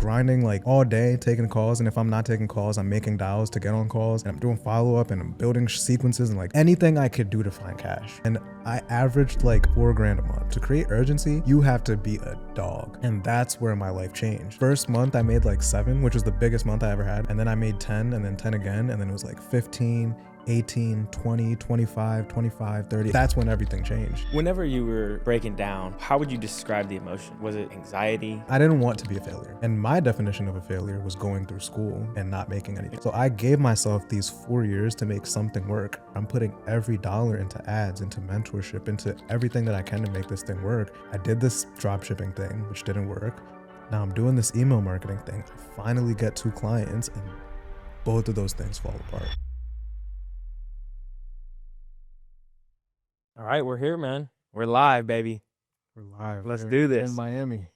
grinding like all day, taking calls. And if I'm not taking calls, I'm making dials to get on calls, and I'm doing follow-up, and I'm building sequences, and like anything I could do to find cash. And I averaged like $4,000 a month. To create urgency, you have to be a dog. And that's where my life changed. First month I made like 7, which was the biggest month I ever had. And then I made 10, and then 10 again. And then it was like 15, 18, 20, 25, 25, 30. That's when everything changed. Whenever you were breaking down, how would you describe the emotion? Was it anxiety? I didn't want to be a failure. And my definition of a failure was going through school and not making anything. So I gave myself these 4 years to make something work. I'm putting every dollar into ads, into mentorship, into everything that I can to make this thing work. I did this dropshipping thing, which didn't work. Now I'm doing this email marketing thing. I finally get 2 clients, and both of those things fall apart. All right, we're here, man. We're live, baby. We're live. Let's do this. In Miami.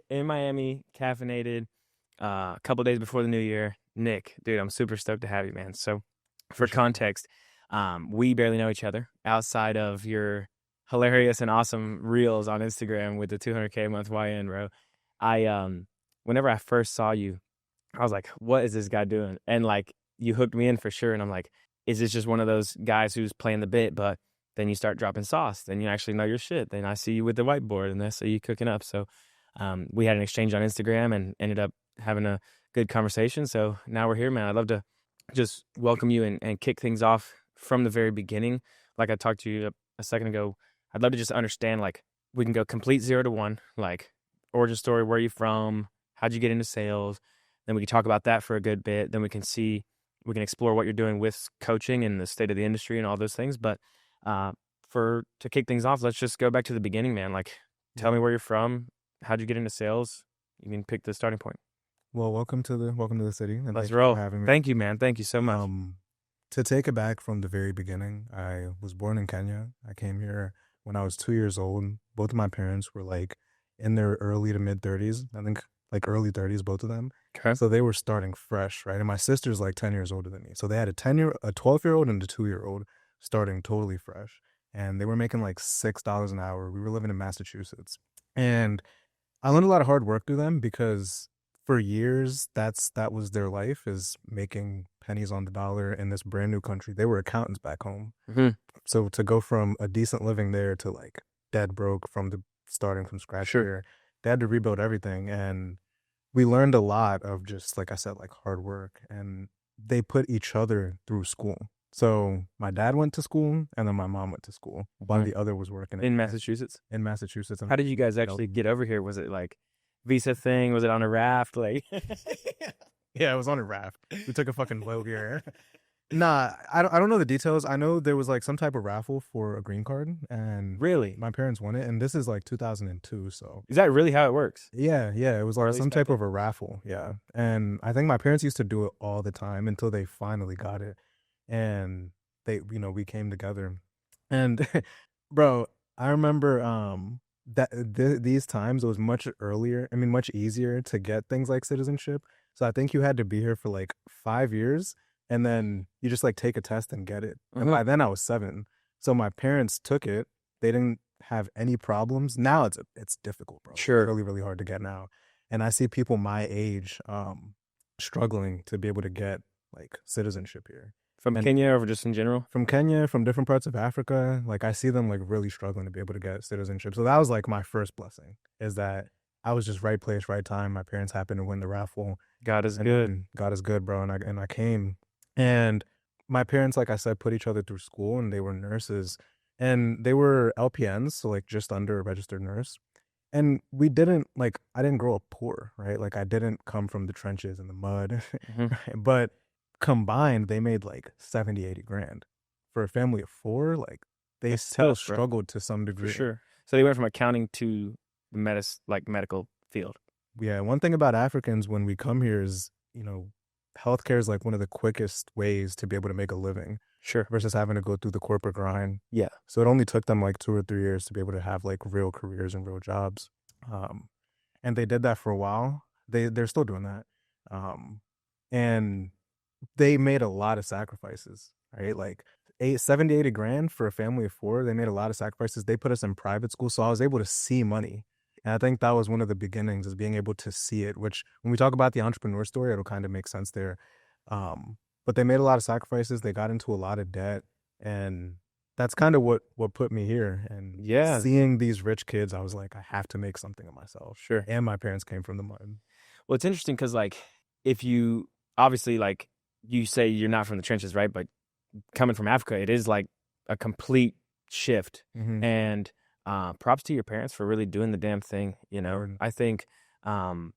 In Miami, caffeinated, a couple days before the new year. Nick, dude, I'm super stoked to have you, man. So for context, we barely know each other outside of your hilarious and awesome reels on Instagram with the 200K a month YN, bro. Whenever I first saw you, I was like, what is this guy doing? And like, you hooked me in for sure. And I'm like, is this just one of those guys who's playing the bit, but then you start dropping sauce, then you actually know your shit. Then I see you with the whiteboard, and I see you cooking up. So we had an exchange on Instagram and ended up having a good conversation. So now we're here, man. I'd love to just welcome you and kick things off from the very beginning. Like I talked to you a second ago, I'd love to just understand, like, we can go complete 0 to 1, like origin story, where are you from? How'd you get into sales? Then we can talk about that for a good bit. Then we can explore what you're doing with coaching and the state of the industry and all those things. But to kick things off, let's just go back to the beginning, man. Like, tell me where you're from. How'd you get into sales? You can pick the starting point. Well, welcome to the city. And Let's thank you roll. for having me. Thank you, man. Thank you so much. To take it back from the very beginning, I was born in Kenya. I came here when I was 2 years old. Both of my parents were like in their early to mid 30s. I think like early 30s, both of them. Okay. So they were starting fresh, right? And my sister's like 10 years older than me. So they had a 12-year-old and a 2-year-old starting totally fresh. And they were making like $6 an hour. We were living in Massachusetts. And I learned a lot of hard work through them, because for years, that was their life, is making pennies on the dollar in this brand new country. They were accountants back home. Mm-hmm. So to go from a decent living there to like dead broke starting from scratch here, they had to rebuild everything. And we learned a lot of just, like I said, like hard work. And they put each other through school. So my dad went to school, and then my mom went to school while the other was working in Massachusetts. In Massachusetts. How did you guys actually get over here? Was it like visa thing? Was it on a raft? Like, yeah, it was on a raft. We took a fucking boat here. Nah, I don't know the details. I know there was like some type of raffle for a green card, and really, my parents won it. And this is like 2002. So is that really how it works? Yeah, it was like some type of a raffle. Yeah, and I think my parents used to do it all the time until they finally got it. And we came together, and bro, I remember these times it was much easier to get things like citizenship. So I think you had to be here for like 5 years, and then you just like take a test and get it. And by then I was 7, so my parents took it. They didn't have any problems. Now it's difficult, bro. Sure, it's really, really hard to get now, and I see people my age struggling to be able to get like citizenship here. From Kenya, or just in general? From Kenya, from different parts of Africa. Like, I see them like really struggling to be able to get citizenship. So that was like my first blessing, is that I was just right place, right time. My parents happened to win the raffle. God is good. God is good, bro. And I came. And my parents, like I said, put each other through school, and they were nurses. And they were LPNs, so like just under a registered nurse. And I didn't grow up poor, right? Like, I didn't come from the trenches and the mud. Mm-hmm. But combined, they made like 70-80 grand for a family of 4. Like, they still struggled to some degree. For sure. So they went from accounting to the medical field. Yeah, one thing about Africans when we come here is, healthcare is like one of the quickest ways to be able to make a living. Sure. Versus having to go through the corporate grind. Yeah. So it only took them like 2 or 3 years to be able to have like real careers and real jobs. And they did that for a while. They're still doing that. And they made a lot of sacrifices, right? Like 70-80 grand for a family of 4. They made a lot of sacrifices. They put us in private school, so I was able to see money. And I think that was one of the beginnings, is being able to see it, which when we talk about the entrepreneur story, it'll kind of make sense there. But they made a lot of sacrifices. They got into a lot of debt, and that's kind of what put me here. And Yeah, seeing these rich kids, I was like, I have to make something of myself. sure. And my parents came from the mud. Well, it's interesting because, like, if you obviously, like, you say you're not from the trenches, right? But coming from Africa, it is like a complete shift. Mm-hmm. And props to your parents for really doing the damn thing. Word. I think, a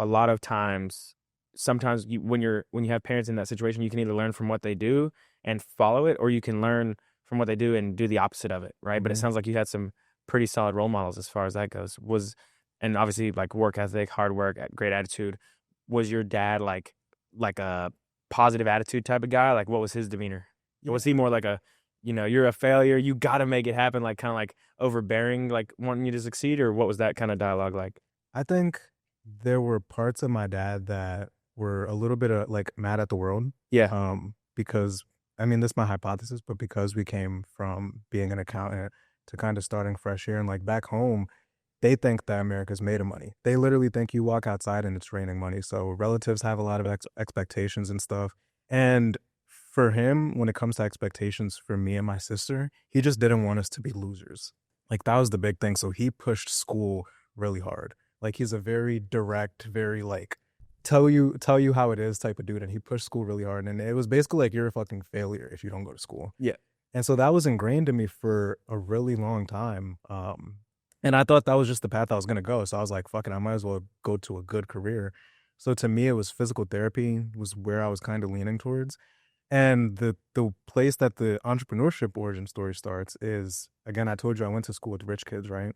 lot of times, sometimes when you have parents in that situation, you can either learn from what they do and follow it, or you can learn from what they do and do the opposite of it, right? But it Mm-hmm. sounds like you had some pretty solid role models as far as that goes. And obviously, like, work ethic, hard work, great attitude. Was your dad like a positive attitude type of guy? Like, what was his demeanor? Yeah. Was he more like a, you're a failure, you got to make it happen, like kind of like overbearing, like wanting you to succeed, or what was that kind of dialogue like? I think there were parts of my dad that were a little bit of like mad at the world. Yeah. Because I mean, this is my hypothesis, but because we came from being an accountant to kind of starting fresh here, and like back home, they think that America's made of money. They literally think you walk outside and it's raining money. So relatives have a lot of expectations and stuff. And for him, when it comes to expectations for me and my sister, he just didn't want us to be losers. Like that was the big thing. So he pushed school really hard. Like he's a very direct, very like tell you how it is type of dude. And he pushed school really hard. And it was basically like you're a fucking failure if you don't go to school. Yeah. And so that was ingrained in me for a really long time. And I thought that was just the path I was going to go. So I was like, fuck it, I might as well go to a good career. So to me, it was physical therapy was where I was kind of leaning towards. And the place that the entrepreneurship origin story starts is, again, I told you I went to school with rich kids, right?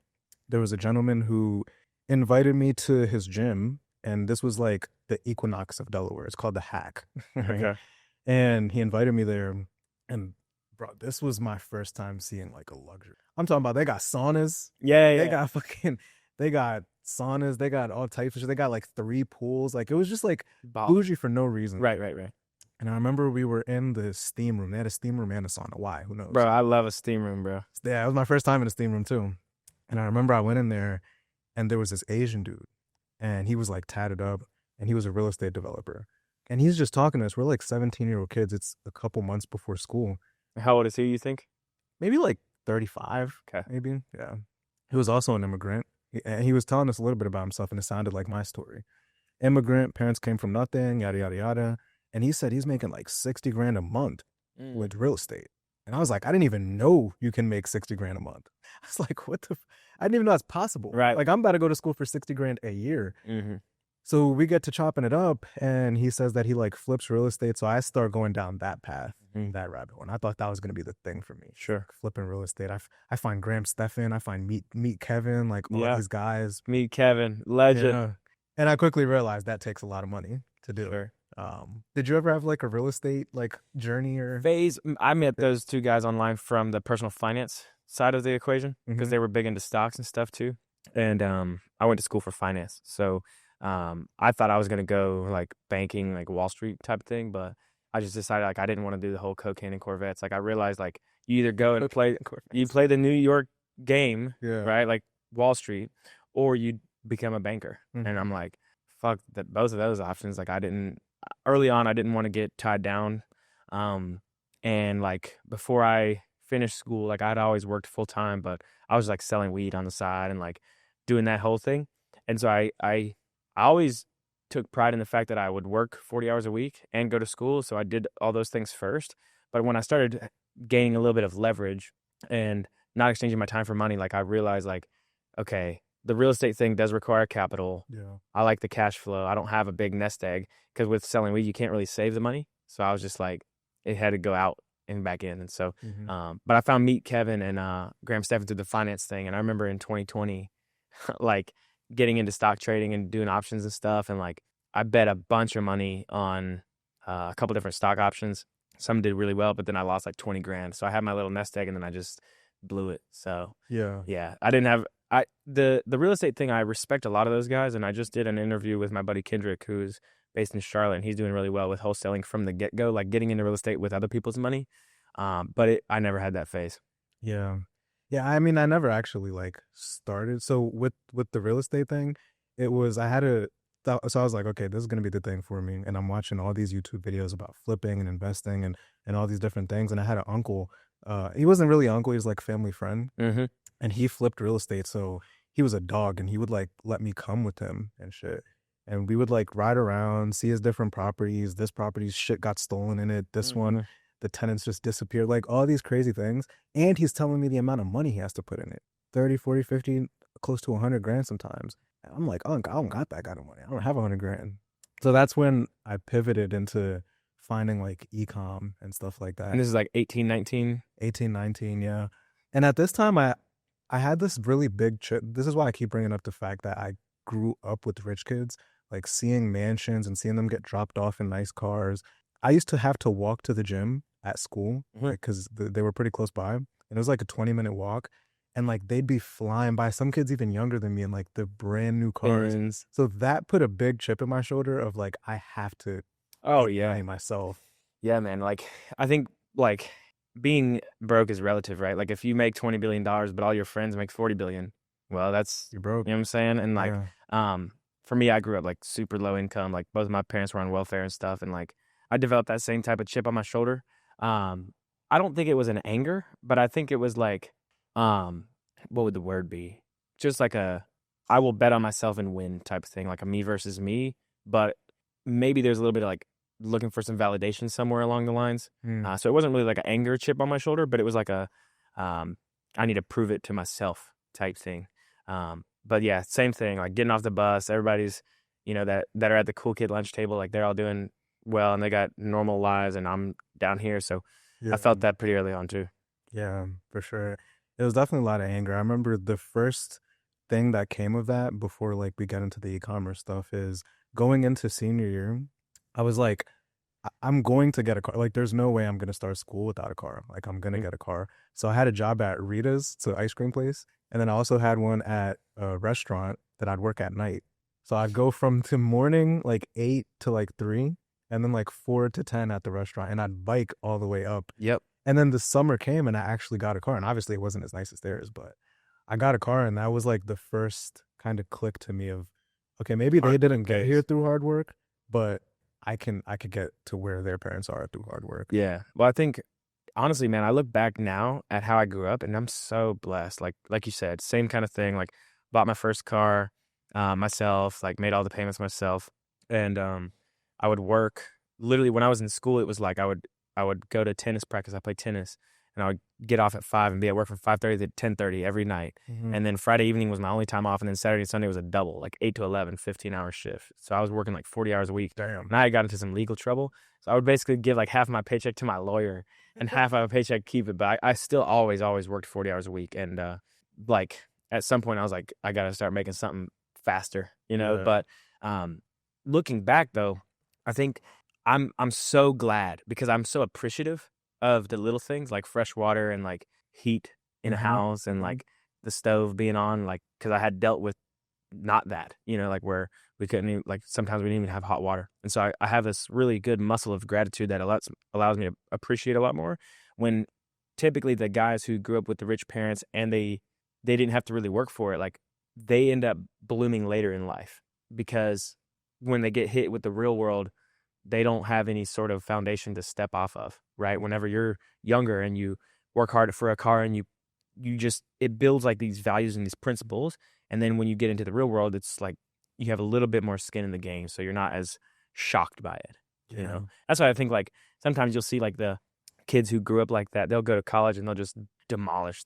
There was a gentleman who invited me to his gym, and this was like the Equinox of Delaware. It's called the Hack, right? Okay. And he invited me there, and bro, this was my first time seeing like a luxury. I'm talking about they got saunas. Yeah, They yeah. got they got saunas. They got all types of shit. They got like 3 pools. Like it was just like bougie for no reason. Right, right, right. And I remember we were in the steam room. They had a steam room and a sauna. Why? Who knows? Bro, I love a steam room, bro. Yeah, it was my first time in a steam room too. And I remember I went in there and there was this Asian dude and he was like tatted up and he was a real estate developer. And he's just talking to us. We're like 17-year-old kids. It's a couple months before school. How old is he, you think? Maybe like 35. Okay. Maybe. Yeah. He was also an immigrant. And he was telling us a little bit about himself and it sounded like my story. Immigrant, parents came from nothing, yada, yada, yada. And he said he's making like 60 grand a month with real estate. And I was like, I didn't even know you can make 60 grand a month. I was like, what the? I didn't even know that's possible. Right. Like I'm about to go to school for 60 grand a year. Mm-hmm. So we get to chopping it up and he says that he like flips real estate. So I start going down that path, that rabbit hole. And I thought that was going to be the thing for me. Sure. Like flipping real estate. I find Graham Stephan, I find Meet Kevin, like all these guys. Meet Kevin, legend. Yeah. And I quickly realized that takes a lot of money to do. Sure. Did you ever have like a real estate like journey or phase? I met those two guys online from the personal finance side of the equation because they were big into stocks and stuff too. And I went to school for finance. So I thought I was going to go like banking, like Wall Street type of thing, but I just decided like I didn't want to do the whole cocaine and Corvettes. Like I realized like you either go and play the New York game, right? Like Wall Street, or you become a banker. And I'm like, fuck that, both of those options. Like early on, I didn't want to get tied down. And like before I finished school, like I'd always worked full time, but I was like selling weed on the side and like doing that whole thing. And so I always took pride in the fact that I would work 40 hours a week and go to school. So I did all those things first. But when I started gaining a little bit of leverage and not exchanging my time for money, like I realized like, okay, the real estate thing does require capital. Yeah. I like the cash flow. I don't have a big nest egg because with selling weed, you can't really save the money. So I was just like, it had to go out and back in. And so, but I found Meet Kevin and Graham Stephan through the finance thing. And I remember in 2020, like getting into stock trading and doing options and stuff. And like, I bet a bunch of money on a couple different stock options. Some did really well, but then I lost like 20 grand. So I had my little nest egg and then I just blew it. So yeah, I didn't have, the real estate thing, I respect a lot of those guys. And I just did an interview with my buddy Kendrick, who's based in Charlotte, and he's doing really well with wholesaling from the get-go, like getting into real estate with other people's money. But I never had that phase. Yeah. Yeah, I mean, I never actually like started. So with the real estate thing, it was I had a so I was like, okay, this is gonna be the thing for me. And I'm watching all these YouTube videos about flipping and investing and all these different things. And I had an uncle. He wasn't really an uncle. He was like family friend, Mm-hmm. and he flipped real estate. So he was a dog, and he would like let me come with him and shit. And we would like ride around, see his different properties. This property's shit got stolen in it. This one, Mm-hmm. the tenants just disappeared. Like all these crazy things. And he's telling me the amount of money he has to put in it. 30, 40, 50, close to 100 grand sometimes. And I'm like, oh, I don't got that kind of money. I don't have 100 grand. So that's when I pivoted into finding like ecom and stuff like And that. this is like 18, 19. 18, 19, yeah. And at this time, I had this really big trip. This is why I keep bringing up the fact that I grew up with rich kids, like seeing mansions and seeing them get dropped off in nice cars. I used to have to walk to the gym at school, Mm-hmm. like, because they were pretty close by. And it was like a 20-minute walk. And like they'd be flying by, some kids even younger than me, in like the brand new cars. Bins. So that put a big chip in my shoulder of like, I have to Oh, make yeah. money myself. Yeah, man. Like, I think, like, being broke is relative, right? Like, if you make $20 billion, but all your friends make 40 billion, well, that's, You're you broke. know what I'm saying? And like, Yeah. for me, I grew up like super low income. Like, both of my parents were on welfare and stuff. And like, I developed that same type of chip on my shoulder. Um, I don't think it was an anger, but I think it was like, um, what would the word be? Just like I will bet on myself and win type of thing, like a me versus me. But maybe there's a little bit of like looking for some validation somewhere along the lines. Hmm. So it wasn't really like an anger chip on my shoulder, but it was like I need to prove it to myself type thing. But yeah, same thing, like getting off the bus, everybody's, that are at the cool kid lunch table, like they're all doing well and they got normal lives and I'm down here. So I Yeah. felt that pretty early on too. Yeah, for sure. It was definitely a lot of anger. I remember the first thing that came of that before like we get into the e-commerce stuff is going into senior year. I was like, I'm going to get a car. Like, there's no way I'm gonna start school without a car. Like, I'm gonna Mm. get a car. So I had a job at Rita's, so ice cream place, and then I also had one at a restaurant that I'd work at night. So I'd go from to morning like 8 to like 3, and then like 4 to 10 at the restaurant, and I'd bike all the way up. Yep. And then the summer came, and I actually got a car, and obviously it wasn't as nice as theirs, but I got a car, and that was like the first kind of click to me of, okay, maybe they Hard didn't get here days. through hard work, but I could get to where their parents are through hard work. Yeah. Well, I think honestly, man, I look back now at how I grew up and I'm so blessed. Like you said, same kind of thing. Like bought my first car myself, like made all the payments myself. And I would work literally when I was in school, it was like I would go to tennis practice. I played tennis and I would get off at 5 and be at work from 5:30 to 10:30 every night. Mm-hmm. And then Friday evening was my only time off. And then Saturday and Sunday was a double, like 8 to 11, 15-hour shift. So I was working like 40 hours a week. Damn. And I got into some legal trouble. So I would basically give like half my paycheck to my lawyer and half of my paycheck keep it. But I still always worked 40 hours a week. And like at some point I was like, I got to start making something faster, Yeah. But looking back though, I think I'm so glad because I'm so appreciative of the little things like fresh water and like heat in a Mm-hmm. house and Mm-hmm. like the stove being on, like because I had dealt with not that, like where we couldn't even, like sometimes we didn't even have hot water. And so I have this really good muscle of gratitude that allows me to appreciate a lot more when typically the guys who grew up with the rich parents and they didn't have to really work for it, like they end up blooming later in life because when they get hit with the real world, they don't have any sort of foundation to step off of, right? Whenever you're younger and you work hard for a car and you just, it builds like these values and these principles. And then when you get into the real world, it's like you have a little bit more skin in the game. So you're not as shocked by it. Yeah. That's why I think like sometimes you'll see like the kids who grew up like that, they'll go to college and they'll just demolish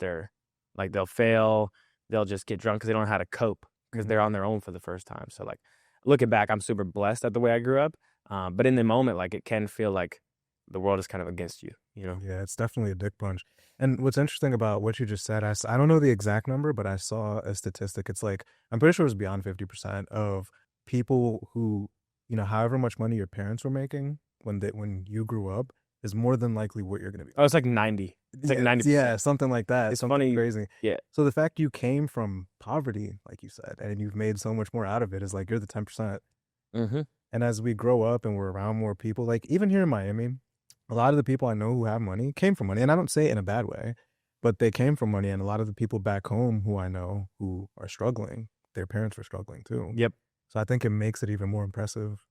like they'll fail, they'll just get drunk because they don't know how to cope because they're on their own for the first time. So like looking back, I'm super blessed at the way I grew up. But in the moment, like it can feel like the world is kind of against you, Yeah, it's definitely a dick punch. And what's interesting about what you just said, I don't know the exact number, but I saw a statistic. It's like, I'm pretty sure it was beyond 50% of people who, however much money your parents were making when you grew up is more than likely what you're going to be. Oh, it's like 90. It's like 90%. Yeah, something like that. It's something funny. crazy. Yeah. So the fact you came from poverty, like you said, and you've made so much more out of it is like you're the 10%. Mm-hmm. And as we grow up and we're around more people, like even here in Miami, a lot of the people I know who have money came from money. And I don't say it in a bad way. but they came from money. And a lot of the people back home who I know who are struggling, their parents were struggling too. Yep. So I think it makes it even more impressive.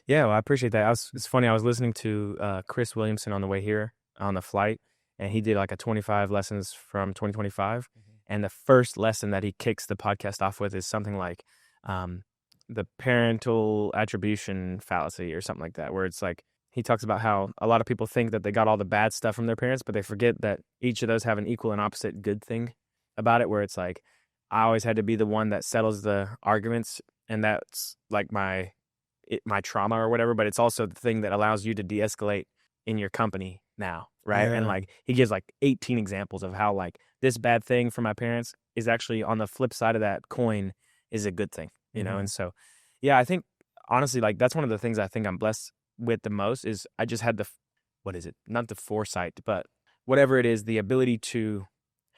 Yeah, well, I appreciate that. It's funny. I was listening to Chris Williamson on the way here on the flight, and he did like a 25 lessons from 2025. And the first lesson that he kicks the podcast off with is something like um, the parental attribution fallacy or something like that, where it's like he talks about how a lot of people think that they got all the bad stuff from their parents, but they forget that each of those have an equal and opposite good thing about it, where it's like, I always had to be the one that settles the arguments, and that's like my trauma or whatever, but it's also the thing that allows you to de-escalate in your company now, right? And Yeah. like he gives like 18 examples of how like this bad thing from my parents is actually on the flip side of that coin is a good thing, you know? Mhm. And so, yeah, I think honestly, like that's one of the things I think I'm blessed with the most is I just had what is it? Not the foresight, but whatever it is, the ability to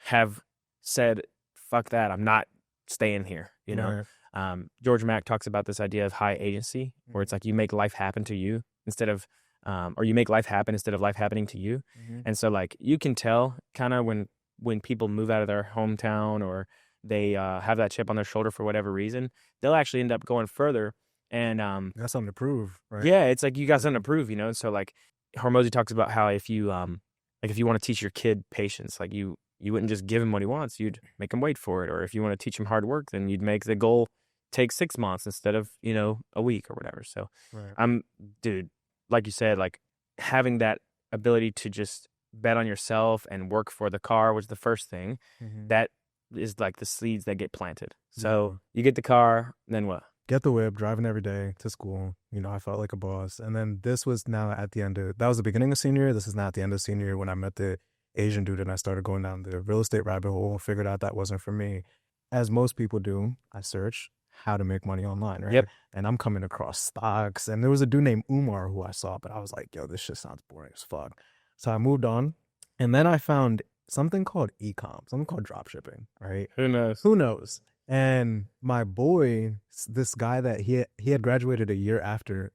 have said, fuck that, I'm not staying here, you know? Right. George Mack talks about this idea of high agency, where it's like you make life happen to you instead of, or you make life happen instead of life happening to you. Mhm. And so, like, you can tell kind of when people move out of their hometown or they have that chip on their shoulder for whatever reason, they'll actually end up going further. And Got something to prove, right? yeah, it's like you got something to prove, you know. And so, like, Hormozy talks about how if you like if you want to teach your kid patience, like you wouldn't just give him what he wants, you'd make him wait for it. Or if you want to teach him hard work, then you'd make the goal take 6 months instead of, you know, a week or whatever. So Right. dude, like you said, like having that ability to just bet on yourself and work for the car was the first thing. Mhm. That is like the seeds that get planted. Yeah. So you get the car, then what? Get the whip, driving every day to school. You know, I felt like a boss. And then this was now at the end of, that was the beginning of senior year. This is now at the end of senior year when I met the Asian dude and I started going down the real estate rabbit hole, figured out that wasn't for me. As most people do, I searched how to make money online, right? Yep. And I'm coming across stocks. And there was a dude named Umar who I saw, but I was like, yo, this shit sounds boring as fuck. So I moved on. And then I found something called e-com, something called dropshipping, right? Who knows? Who knows? And my boy, this guy that he had graduated a year after,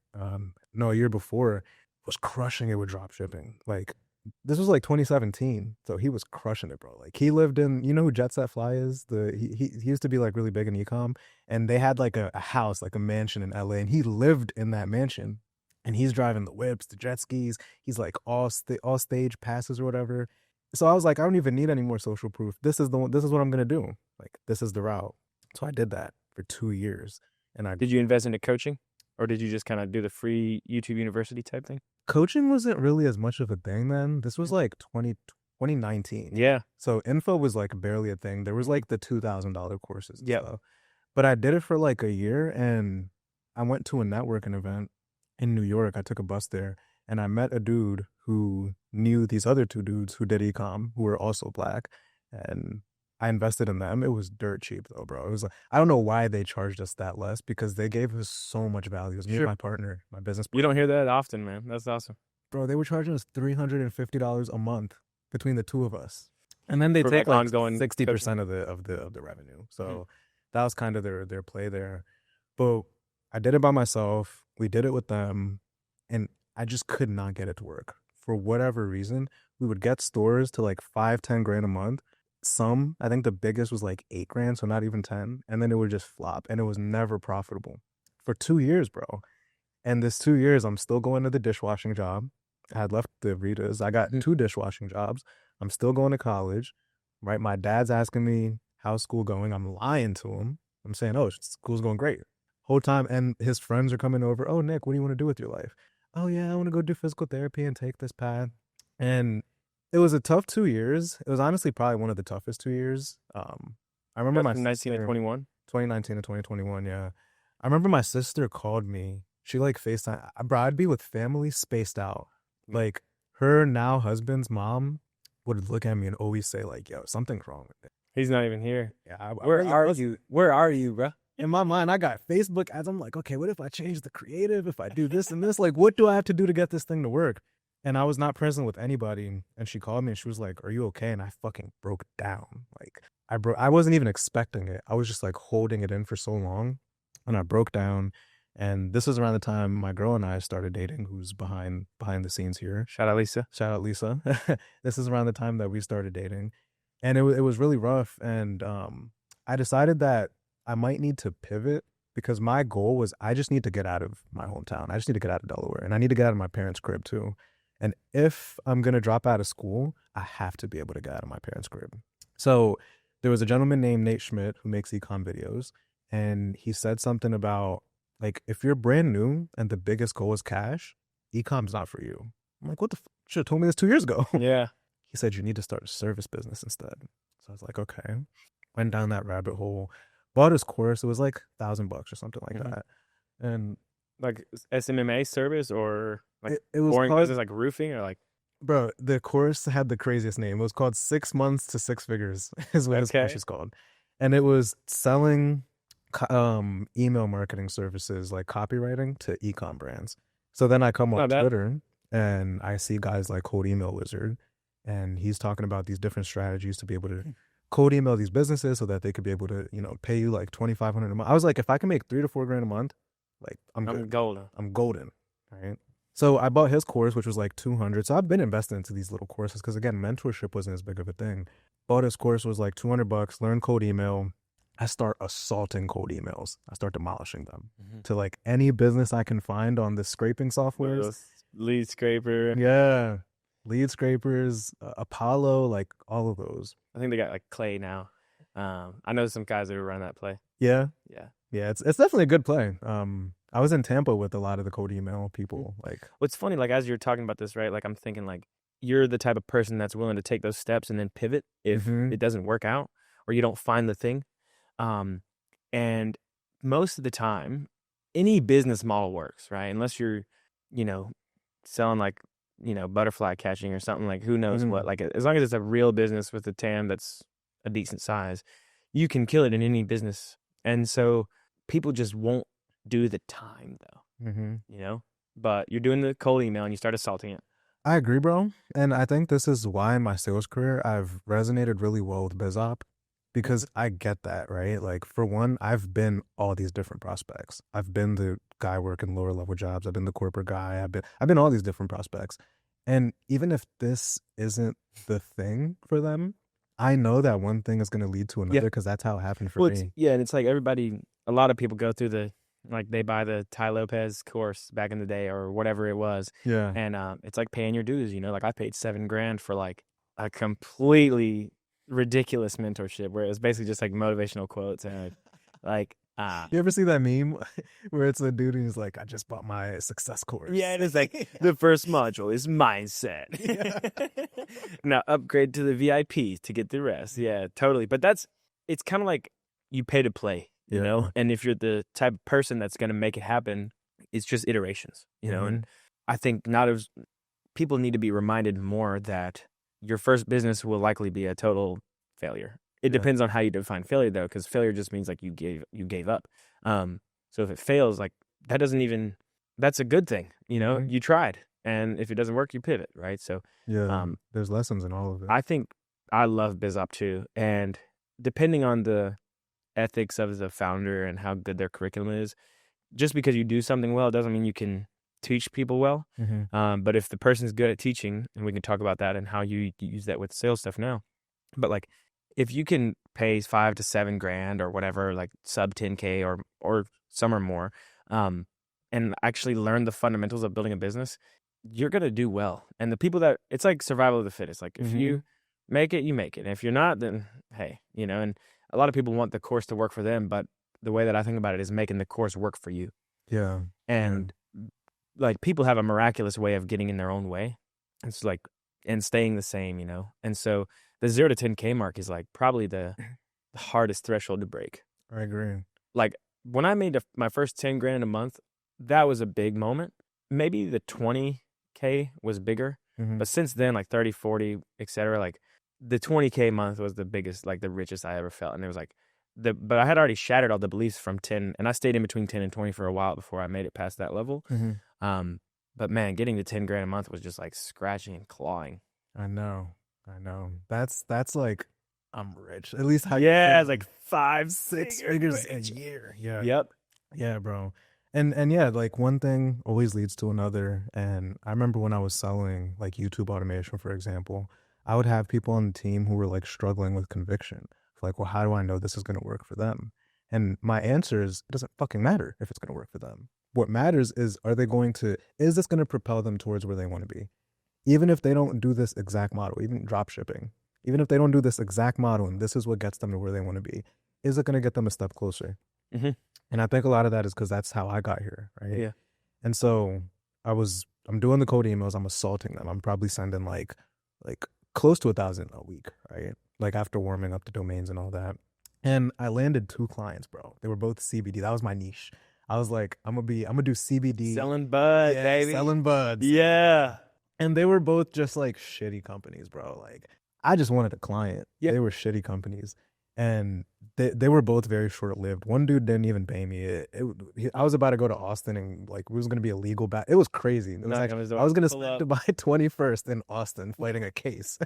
no, a year before, was crushing it with drop shipping. Like this was like 2017, so he was crushing it, bro. Like he lived in, you know who Jet Set Fly is? He used to be like really big in ecom, and they had like a house, like a mansion in LA, and he lived in that mansion. And he's driving the whips, the jet skis. He's like all stage passes or whatever. So I was like, I don't even need any more social proof. This is the one. This is what I'm gonna do. Like this is the route. So I did that for 2 years, and I Did you invest into coaching, or did you just kind of do the free YouTube University type thing? coaching wasn't really as much of a thing then. This was like 2019. Yeah. So info was like barely a thing. There was like the $2,000 courses and Yep. stuff. But I did it for like a year, and I went to a networking event in New York. I took a bus there, and I met a dude who knew these other two dudes who did ecom who were also black, and I invested in them. It was dirt cheap though, bro. It was like, I don't know why they charged us that less because they gave us so much value. It was me and Sure. my partner, my business You partner. don't hear that often, man. That's awesome. Bro, they were charging us $350 a month between the two of us, and then they For, take like, like ongoing 60% of the revenue. So that was kind of their play there. But I did it by myself. We did it with them, and I just could not get it to work for whatever reason. We would get stores to like 5-10 grand a month. Some, I think the biggest was like 8 grand, so not even 10, and then it would just flop, and it was never profitable for 2 years, bro. And this 2 years, I'm still going to the dishwashing job. I had left the Ritas. I got 2 dishwashing jobs. I'm still going to college, right? My dad's asking me, how's school going? I'm lying to him. I'm saying, oh, school's going great. Whole time. And his friends are coming over. Oh, Nick, what do you want to do with your life? Oh, yeah, I want to go do physical therapy and take this path. And it was a tough 2 years. It was honestly probably one of the toughest 2 years. I remember my From 19 to sister- 21. 2019 to 2021, yeah. I remember my sister called me. She like FaceTime. Bro, I'd be with family spaced out. Like her now husband's mom would look at me and always say like, yo, something's wrong with it. He's not even here. Yeah, Where are you? Where are you, bro? In my mind, I got Facebook ads. I'm like, okay, what if I change the creative? If I do this and this, like, what do I have to do to get this thing to work? And I was not present with anybody. And she called me and she was like, are you okay? And I fucking broke down. Like I wasn't even expecting it. I was just like holding it in for so long. And I broke down. And this was around the time my girl and I started dating, who's behind the scenes here. Shout out Lisa. Shout out Lisa. This is around the time that we started dating. and it was really rough. And I decided that I might need to pivot because my goal was I just need to get out of my hometown. I just need to get out of Delaware, and I need to get out of my parents' crib too. And if I'm gonna drop out of school, I have to be able to get out of my parents' crib. So there was a gentleman named Nate Schmidt who makes econ videos, and he said something about like if you're brand new and the biggest goal is cash, ecom's not for you. I'm like, what the? Should have told me this 2 years ago. Yeah. He said you need to start a service business instead. So I was like, okay. Went down that rabbit hole. Bought his course. It was like $1,000 or something like that. And like SMMA service or like it was boring called, business like roofing or like bro, the course had the craziest name. It was called 6 months to six figures is what his course is called. And it was selling email marketing services like copywriting to ecom brands. So then I come on Twitter and I see guys like Cold Email Wizard, and he's talking about these different strategies to be able to cold email these businesses so that they could be able to, pay you like $2,500 a month. I was like, if I can make $3,000 to $4,000 a month, like I'm golden. I'm golden. Right. So I bought his course, which was like $200. So I've been investing into these little courses because again, mentorship wasn't as big of a thing. Bought his course, was like $200. Learn cold email. I start assaulting cold emails. I start demolishing them to like any business I can find on the scraping software. Lead scraper. Yeah. Lead scrapers, Apollo, like all of those. I think they got like Clay now. I know some guys that run that play. Yeah. Yeah. Yeah. It's definitely a good play. I was in Tampa with a lot of the cold email people. Like, what's funny, like as you're talking about this, right? Like I'm thinking like you're the type of person that's willing to take those steps and then pivot if it doesn't work out or you don't find the thing. And most of the time, any business model works, right? Unless you're, selling like, butterfly catching or something, like who knows what. Like as long as it's a real business with a TAM that's a decent size, you can kill it in any business. And so people just won't do the time though, but you're doing the cold email and you start assaulting it. I agree, bro. And I think this is why in my sales career, I've resonated really well with BizOp. Because I get that, right? Like for one, I've been all these different prospects. I've been the guy working lower level jobs. I've been the corporate guy. I've been all these different prospects. And even if this isn't the thing for them, I know that one thing is going to lead to another because that's how it happened for me. Yeah, and it's like a lot of people go through they buy the Ty Lopez course back in the day or whatever it was. Yeah. And it's like paying your dues, like I paid $7,000 for like a completely ridiculous mentorship where it was basically just like motivational quotes and like you ever see that meme where it's a dude and he's like, I just bought my success course? Yeah, and it's like the first module is mindset. Now upgrade to the VIP to get the rest. Yeah, totally. But it's kind of like you pay to play, you know? And if you're the type of person that's going to make it happen, it's just iterations, you know? And I think people need to be reminded more that your first business will likely be a total failure. It depends on how you define failure, though, because failure just means like you gave up. So if it fails, like that's a good thing. You tried, and if it doesn't work, you pivot, right? So there's lessons in all of it. I think I love BizOp too, and depending on the ethics of the founder and how good their curriculum is, just because you do something well doesn't mean you can teach people well. But if the person's good at teaching, and we can talk about that and how you use that with sales stuff now, but like if you can pay $5,000 to $7,000 or whatever, like sub 10K or some or more, and actually learn the fundamentals of building a business, you're gonna do well. And the people it's like survival of the fittest. Like if you make it, you make it. And if you're not, then hey, and a lot of people want the course to work for them, but the way that I think about it is making the course work for you. Yeah. And like people have a miraculous way of getting in their own way. It's like, and staying the same, And so the 0 to 10K mark is like probably the hardest threshold to break. I agree. Like when I made my first $10,000 a month, that was a big moment. Maybe the 20K was bigger, but since then, like 30, 40, etc., like the 20K month was the biggest, like the richest I ever felt. And it was like but I had already shattered all the beliefs from 10, and I stayed in between 10 and 20 for a while before I made it past that level. But man, getting to $10,000 a month was just like scratching and clawing. I know. That's like, I'm rich. At least how it's like 5-6 figures a year. Yeah. Yep. Yeah, bro. And yeah, like one thing always leads to another. And I remember when I was selling like YouTube automation, for example, I would have people on the team who were like struggling with conviction. Like, well, how do I know this is going to work for them? And my answer is, it doesn't fucking matter if it's going to work for them. What matters is, is this going to propel them towards where they want to be? Even if they don't do this exact model, even drop shipping, even if they don't do this exact model and this is what gets them to where they want to be, is it going to get them a step closer? Mm-hmm. And I think a lot of that is because that's how I got here, right? Yeah. And so I'm doing the cold emails, I'm assaulting them. I'm probably sending like close to 1,000 a week, right? Like after warming up the domains and all that. And I landed 2 clients, bro. They were both CBD. That was my niche. I was like, I'm gonna do CBD. Selling bud, yeah, baby. Selling buds. Yeah. And they were both just like shitty companies, bro. Like I just wanted a client. Yeah. They were shitty companies. And they were both very short lived. One dude didn't even pay me. I was about to go to Austin and like it was going to be a legal battle. It was crazy. It was I was going to spend my 21st in Austin fighting a case.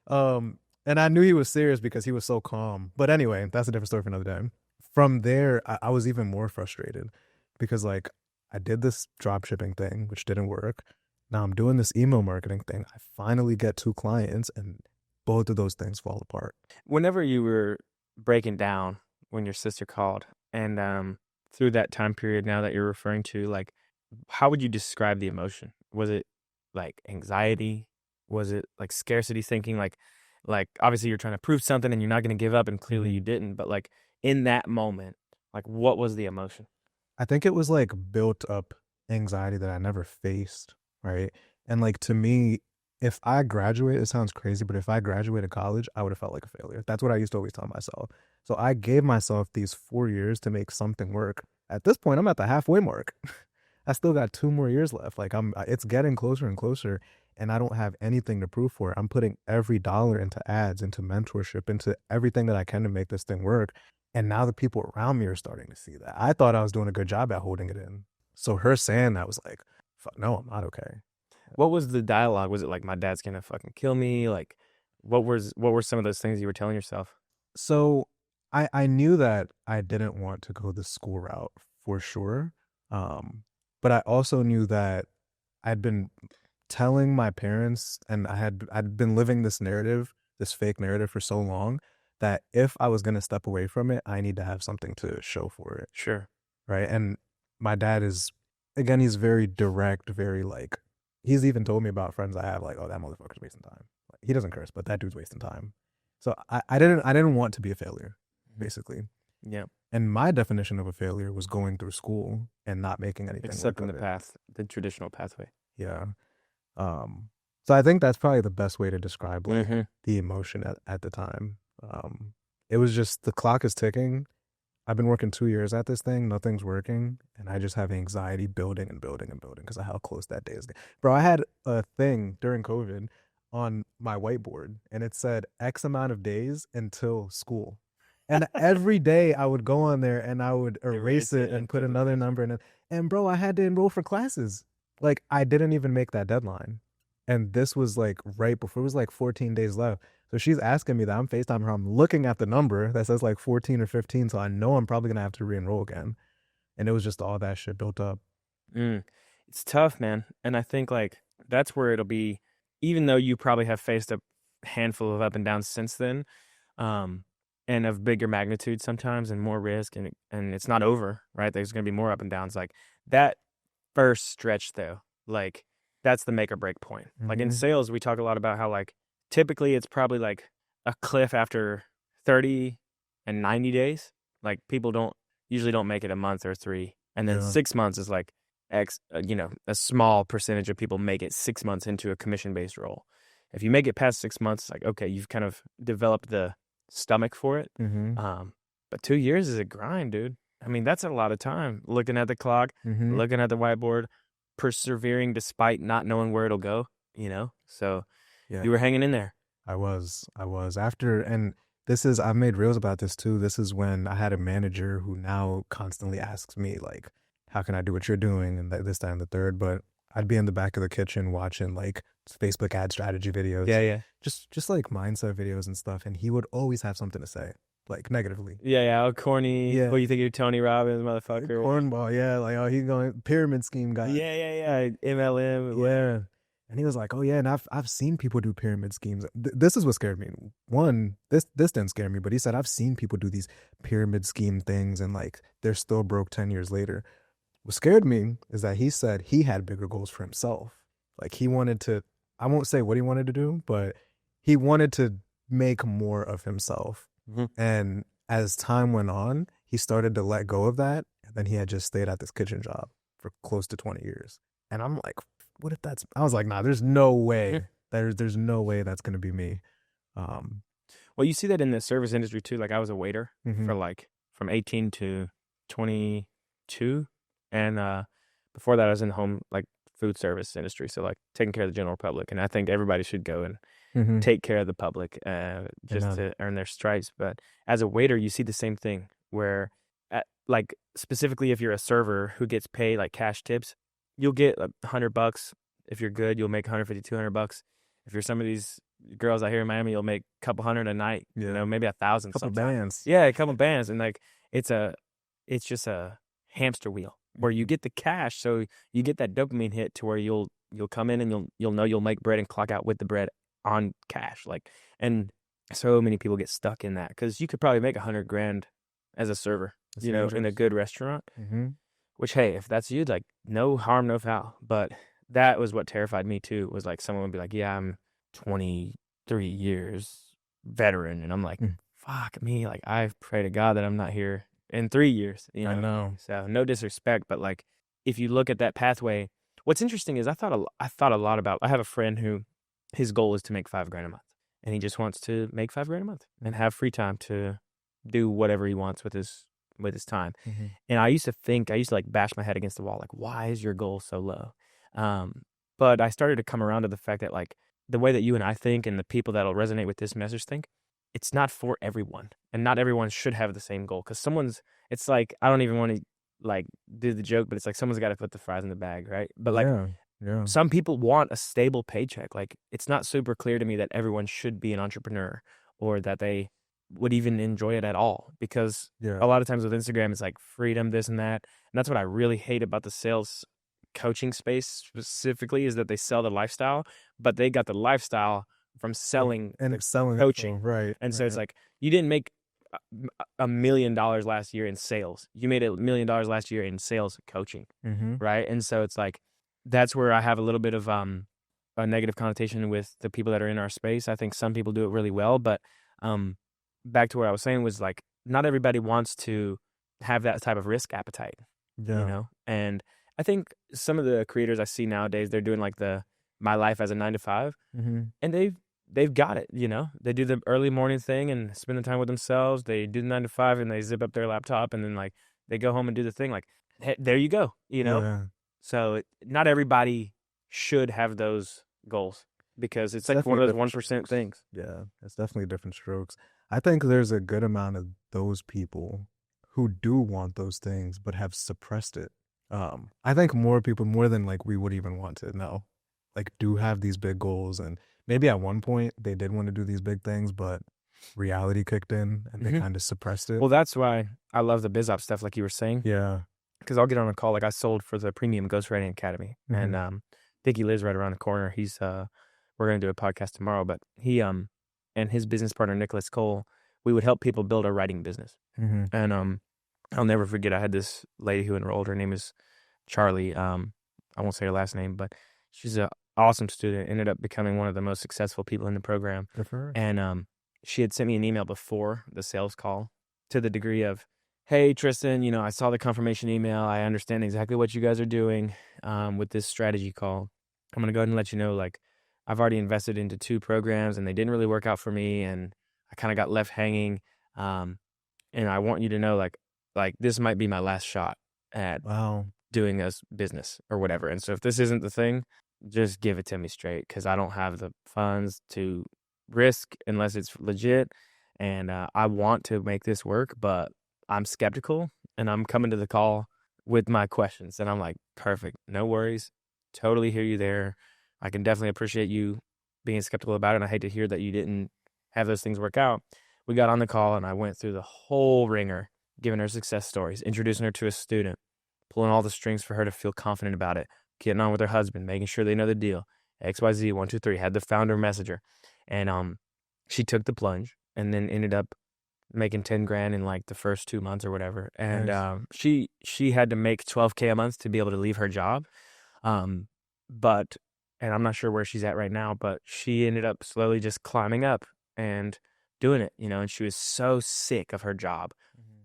And I knew he was serious because he was so calm. But anyway, that's a different story for another day. From there, I was even more frustrated because like I did this drop shipping thing, which didn't work. Now I'm doing this email marketing thing. I finally get 2 clients and both of those things fall apart. Whenever you were breaking down when your sister called and through that time period now that you're referring to, like, how would you describe the emotion? Was it like anxiety? Was it like scarcity thinking? Like obviously you're trying to prove something and you're not going to give up, and clearly you didn't. But like in that moment, like what was the emotion? I think it was like built up anxiety that I never faced, right? And like to me, if I graduate, it sounds crazy, but if I graduated college, I would have felt like a failure. That's what I used to always tell myself. So I gave myself these 4 years to make something work. At this point, I'm at the halfway mark. I still got 2 more years left. Like it's getting closer and closer, and I don't have anything to prove for it. I'm putting every dollar into ads, into mentorship, into everything that I can to make this thing work. And now the people around me are starting to see that. I thought I was doing a good job at holding it in. So her saying that was like, fuck, no, I'm not okay. What was the dialogue? Was it like, my dad's gonna fucking kill me? Like, what were some of those things you were telling yourself? So I knew that I didn't want to go the school route for sure. But I also knew that I'd been telling my parents, and I'd been living this narrative, this fake narrative for so long, that if I was gonna step away from it, I need to have something to show for it. Sure. Right. And my dad is, again, he's very direct, very like, he's even told me about friends I have, like, oh, that motherfucker's wasting time. Like, he doesn't curse, but that dude's wasting time. So I didn't want to be a failure, basically. Yeah. And my definition of a failure was going through school and not making anything. Accepting the path, the traditional pathway. Yeah. So I think that's probably the best way to describe like the emotion at the time. It was just, the clock is ticking. I've been working 2 years at this thing. Nothing's working. And I just have anxiety building and building and building because of how close that day is. Bro, I had a thing during COVID on my whiteboard and it said X amount of days until school. And every day I would go on there and I would erase it and put another number in it. And bro, I had to enroll for classes. Like I didn't even make that deadline. And this was like right before, it was like 14 days left. So she's asking me that. I'm FaceTiming her. I'm looking at the number that says like 14 or 15. So I know I'm probably going to have to re-enroll again. And it was just all that shit built up. It's tough, man. And I think like that's where it'll be, even though you probably have faced a handful of up and downs since then, and of bigger magnitude sometimes and more risk, and it's not over, right? There's going to be more up and downs. Like that first stretch though, like that's the make or break point. Like in sales, we talk a lot about how like typically it's probably like a cliff after 30 and 90 days. Like people usually don't make it a month or 3. And then 6 months is like a small percentage of people make it 6 months into a commission-based role. If you make it past 6 months, like, okay, you've kind of developed the stomach for it. But 2 years is a grind, dude. I mean, that's a lot of time looking at the clock, looking at the whiteboard, persevering despite not knowing where it'll go, So you were hanging in there. I was after, and I've made reels about this too. This is when I had a manager who now constantly asks me like, how can I do what you're doing? And this, that, and the third. But I'd be in the back of the kitchen watching like Facebook ad strategy videos. Yeah. Just like mindset videos and stuff. And he would always have something to say, like negatively. Yeah. Oh, corny. Yeah. What do you think you're, Tony Robbins, motherfucker? Cornball. Yeah. Like, oh, he's going pyramid scheme guy. Yeah. MLM. Yeah. And he was like, "Oh yeah, and I've seen people do pyramid schemes. This is what scared me. One, this didn't scare me, but he said I've seen people do these pyramid scheme things, and like they're still broke 10 years later. What scared me is that he said he had bigger goals for himself. Like he wanted to. I won't say what he wanted to do, but he wanted to make more of himself. Hmm. And as time went on, he started to let go of that. And then he had just stayed at this kitchen job for close to 20 years. And I'm like, what if that's, I was like, nah, there's no Yeah. way. There's no way that's going to be me. Um, Well, you see that in the service industry too. Like I was a waiter mhm. for like from 18 to 22, and before that I was in the home like food service industry, so like taking care of the general public. And I think everybody should go and Mhm. take care of the public just Amen. to earn their stripes. But as a waiter, you see the same thing where, like specifically if you're a server who gets paid like cash tips, you'll get $100. If you're good, you'll make 150, $200. If you're some of these girls out here in Miami, you'll make a couple hundred a night, Yeah. maybe 1,000 Couple sometimes. bands. Yeah, a couple bands. And like it's a it's just a hamster wheel where you Mhm. get the cash, so you get that dopamine hit to where you'll come in and you'll know you'll make bread and clock out with the bread on cash. Like, and so many people get stuck in that because you could probably make 100 grand as a server, It's in a dangerous. good restaurant. Mhm. Which, hey, if that's you, like, no harm, no foul. But that was what terrified me too. Was like someone would be like, "Yeah, I'm 23 years veteran," and I'm like, Mm. "Fuck me!" Like, I pray to God that I'm not here in 3 years. I know. So no disrespect, but like, if you look at that pathway, what's interesting is I thought a lot about. I have a friend who his goal is to make 5 grand a month, and he just wants to make 5 grand a month and have free time to do whatever he wants with his time. Mhm. And I used to like bash my head against the wall, like, why is your goal so low? But I started to come around to the fact that like the way that you and I think and the people that'll resonate with this message think, it's not for everyone. And not everyone should have the same goal. Cause it's like, I don't even want to like do the joke, but it's like someone's got to put the fries in the bag, right? But like Yeah. Yeah. some people want a stable paycheck. Like it's not super clear to me that everyone should be an entrepreneur or that they would even enjoy it at all, because Yeah. a lot of times with Instagram it's like freedom, this and that. And that's what I really hate about the sales coaching space specifically, is that they sell the lifestyle, but they got the lifestyle from selling the And selling it for coaching. right. And so it's Right. like you didn't make $1 million last year in sales. You made $1 million last year in sales coaching, Mhm. right? And so it's like that's where I have a little bit of a negative connotation with the people that are in our space. I think some people do it really well, but um back to what I was saying was like not everybody wants to have that type of risk appetite, Yeah. And I think some of the creators I see nowadays, they're doing like the my life as a 9 to 5, Mhm. and they've got it, They do the early morning thing and spend the time with themselves. They do the 9 to 5 and they zip up their laptop and then like they go home and do the thing. Like, hey, there you go. Yeah. So not everybody should have those goals because it's It's like one definitely of those different 1% strokes. things. Yeah, it's definitely different strokes. I think there's a good amount of those people who do want those things but have suppressed it. I think more people, more than like we would even want to know, like do have these big goals, and maybe at one point they did want to do these big things, but reality kicked in and they Hmm. kind of suppressed it. Well, that's why I love the biz op stuff, like you were saying, Yeah. because I'll get on a call. Like I sold for the Premium Ghostwriting Academy, and Hmm. Dickie lives right around the corner. We're gonna do a podcast tomorrow, but he and his business partner Nicholas Cole, we would help people build a writing business. Hmm. And I'll never forget. I had this lady who enrolled. Her name is Charlie. I won't say her last name, but she's an awesome student. Ended up becoming one of the most successful people in the program. Good for her. And she had sent me an email before the sales call, to the degree of, "Hey Tristan, I saw the confirmation email. I understand exactly what you guys are doing with this strategy call. I'm gonna go ahead and let you know, like, I've already invested into 2 programs and they didn't really work out for me, and I kind of got left hanging. Um, and I want you to know, like this might be my last shot at Wow. doing this business or whatever. And so if this isn't the thing, just give it to me straight, because I don't have the funds to risk unless it's legit. And I want to make this work, but I'm skeptical, and I'm coming to the call with my questions." And I'm like, perfect, no worries, totally hear you there. I can definitely appreciate you being skeptical about it. And I hate to hear that you didn't have those things work out. We got on the call and I went through the whole ringer, giving her success stories, introducing her to a student, pulling all the strings for her to feel confident about it, getting on with her husband, making sure they know the deal. XYZ 123, had the founder messenger, and she took the plunge and then ended up making 10 grand in like the first 2 months or whatever. And Nice. she had to make 12K a month to be able to leave her job. But and I'm not sure where she's at right now, but she ended up slowly just climbing up and doing it, and she was so sick of her job.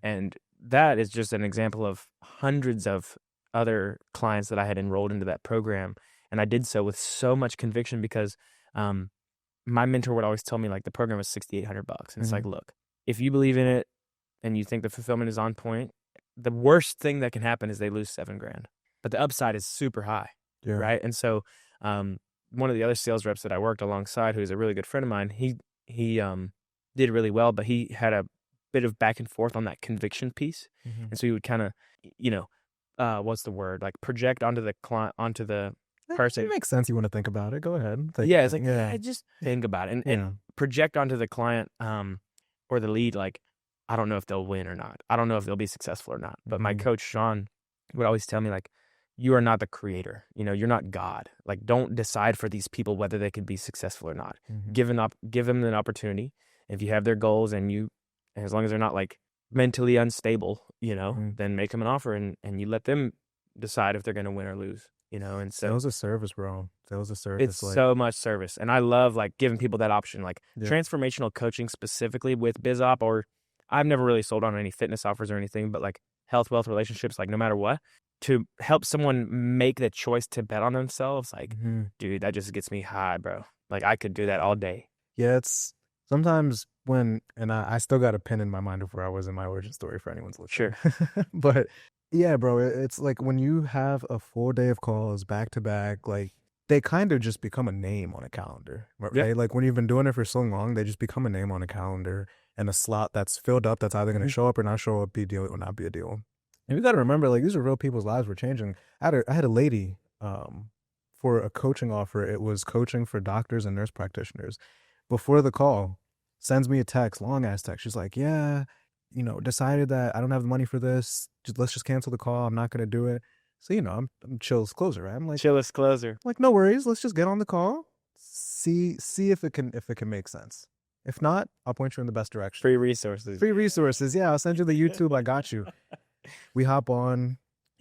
And that is just an example of hundreds of other clients that I had enrolled into that program. And I did so with so much conviction because my mentor would always tell me like the program was $6,800. And it's like, look, if you believe in it and you think the fulfillment is on point, the worst thing that can happen is they lose 7 grand. But the upside is super high. Yeah. Right. And so one of the other sales reps that I worked alongside, who's a really good friend of mine, he did really well, but he had a bit of back and forth on that conviction piece. And so he would kind of, what's the word? Like project onto the client, onto the person. It makes sense. You want to think about it. Go ahead. It's like, I just think about it and project onto the client or the lead. Like, I don't know if they'll win or not. I don't know if they'll be successful or not. But my coach, Sean, would always tell me like, you are not the creator. You're not God. Like, don't decide for these people whether they could be successful or not. Give them an opportunity. If you have their goals and as long as they're not like mentally unstable, then make them an offer and you let them decide if they're going to win or lose, and so sales is service, bro. Sales is service. It's like, so much service. And I love like giving people that option, like transformational coaching specifically with BizOp, or I've never really sold on any fitness offers or anything, but like health, wealth, relationships, like no matter what, to help someone make the choice to bet on themselves. Like, dude, that just gets me high, bro. Like I could do that all day. Yeah. It's sometimes I still got a pin in my mind of where I was in my origin story for anyone's listening. Sure. But yeah, bro, it's like when you have a full day of calls back to back, like they kind of just become a name on a calendar, right? Yeah. Like when you've been doing it for so long, they just become a name on a calendar and a slot that's filled up that's either going to show up or not show up, be a deal or not be a deal. And we got to remember, like, these are real people's lives were changing. I had a lady for a coaching offer. It was coaching for doctors and nurse practitioners. Before the call, sends me a text, long ass text. She's like, yeah, decided that I don't have the money for this. Let's just cancel the call. I'm not going to do it. So, I'm Chill's closer, right? I'm like, Chill's closer. Like, no worries. Let's just get on the call. See if it can make sense. If not, I'll point you in the best direction. Free resources. Yeah, I'll send you the YouTube. I got you. We hop on.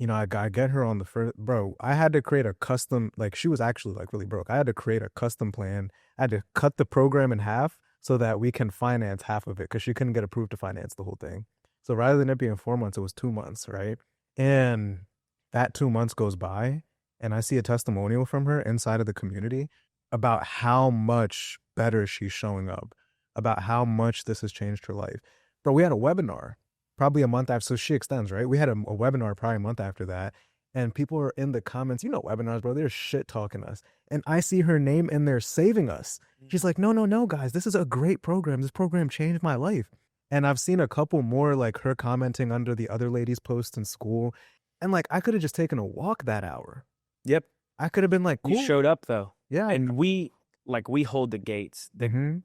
I get her on the first. Bro, I had to create a custom. Like, she was actually like really broke. I had to create a custom plan. I had to cut the program in half so that we can finance half of it because she couldn't get approved to finance the whole thing. So rather than it being 4 months, it was 2 months, right? And that 2 months goes by, and I see a testimonial from her inside of the community about how much better she's showing up, about how much this has changed her life. Bro, we had a webinar probably a month after, so she extends, right? We had a webinar probably a month after that, and people are in the comments, webinars, bro, they're shit talking us. And I see her name in there saving us. She's like, no, guys, this is a great program. This program changed my life. And I've seen a couple more like her commenting under the other ladies' posts in school. And like, I could have just taken a walk that hour. Yep. I could have been like, cool. You showed up though. Yeah. And we hold the gates.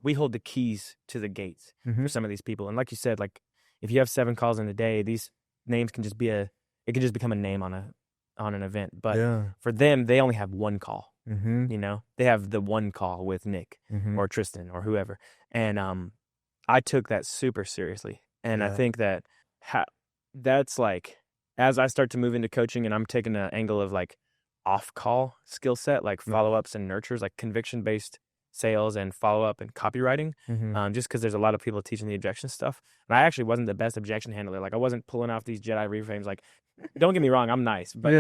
We hold the keys to the gates for some of these people. And like you said, like if you have 7 calls in a day, these names can just become a name on an event. But for them, they only have 1 call. They have the 1 call with Nick or Tristan or whoever. And I took that super seriously. And I think that that's like, as I start to move into coaching and I'm taking an angle of like off-call skill set, like follow-ups and nurtures, like conviction-based sales and follow-up and copywriting, just because there's a lot of people teaching the objection stuff. And I actually wasn't the best objection handler. Like I wasn't pulling off these Jedi reframes. Like, don't get me wrong, I'm nice. But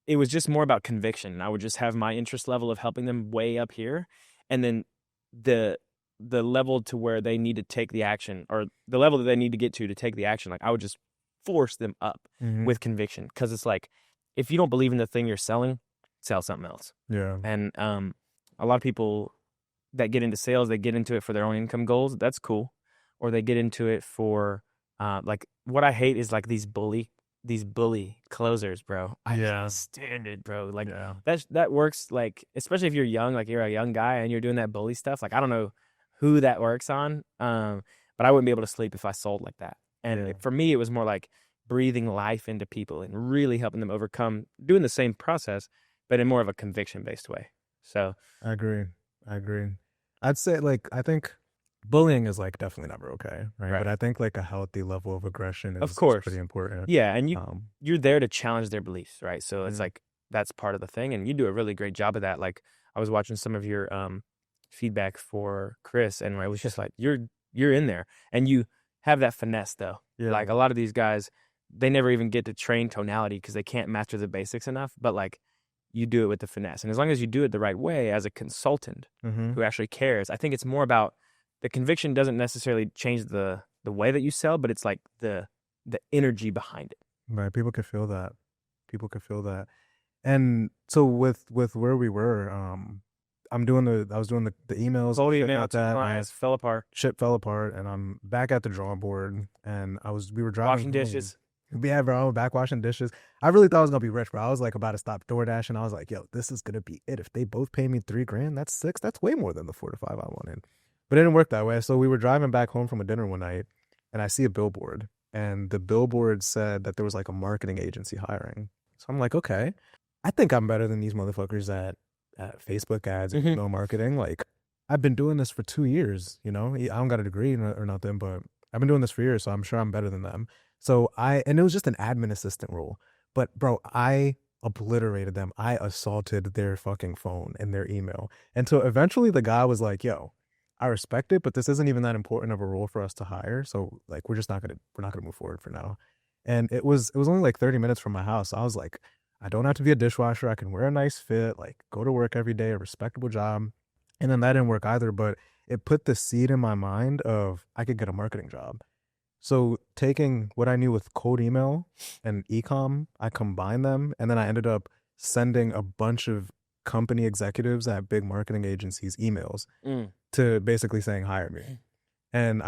it was just more about conviction. I would just have my interest level of helping them way up here. And then the level to where they need to take the action, or the level that they need to get to take the action, like I would just force them up with conviction. Because it's like, if you don't believe in the thing you're selling, sell something else. Yeah. And a lot of people that get into sales, they get into it for their own income goals. That's cool. Or they get into it for like, what I hate is like these bully closers, bro. I can't stand it, bro. Like that works, like, especially if you're young, like you're a young guy and you're doing that bully stuff. Like, I don't know who that works on, but I wouldn't be able to sleep if I sold like that. And for me, it was more like breathing life into people and really helping them overcome, doing the same process, but in more of a conviction based way. So I agree. I agree. I'd say like I think bullying is like definitely never okay, right? But right, I think like a healthy level of aggression of is pretty course, important. yeah, and Um, you're there to challenge their beliefs, right? So it's yeah. like that's part of the thing, and you do a really great job of that. Like I was watching some of your feedback for Chris, and it was just like you're in there, and you have that finesse though. Yeah. Like a lot of these guys, they never even get to train tonality because they can't master the basics enough. But like you do it with the finesse, and as long as you do it the right way as a consultant Mm-hmm. who actually cares, I think it's more about the conviction doesn't necessarily change the way that you sell, but it's like the energy behind it. Right. People could feel that. People could feel that. And so with where we were, I was doing the emails, Cold shitting email, out two that. clients, fell apart, Shit fell apart and I'm back at the drawing board and we were driving washing home. dishes. Yeah, bro, back washing dishes. I really thought I was gonna be rich, bro. I was like about to stop DoorDash and I was like, yo, this is gonna be it. If they both pay me 3 grand, that's six. That's way more than the 4 to 5 I wanted. But it didn't work that way. So we were driving back home from a dinner one night and I see a billboard. And the billboard said that there was like a marketing agency hiring. So I'm like, okay, I think I'm better than these motherfuckers at Facebook ads and Hmm. email marketing. Like, I've been doing this for 2 years, you know? I don't got a degree or nothing, but I've been doing this for years, so I'm sure I'm better than them. And it was just an admin assistant role. But bro, I obliterated them. I assaulted their fucking phone and their email. And so eventually the guy was like, yo, I respect it, but this isn't even that important of a role for us to hire. So like we're not gonna move forward for now. And it was only like 30 minutes from my house. So I was like, I don't have to be a dishwasher. I can wear a nice fit, like go to work every day, a respectable job. And then that didn't work either, but it put the seed in my mind of I could get a marketing job. So taking what I knew with cold email and ecom, I combined them, and then I ended up sending a bunch of company executives at big marketing agencies emails Mm. to basically saying hire me. And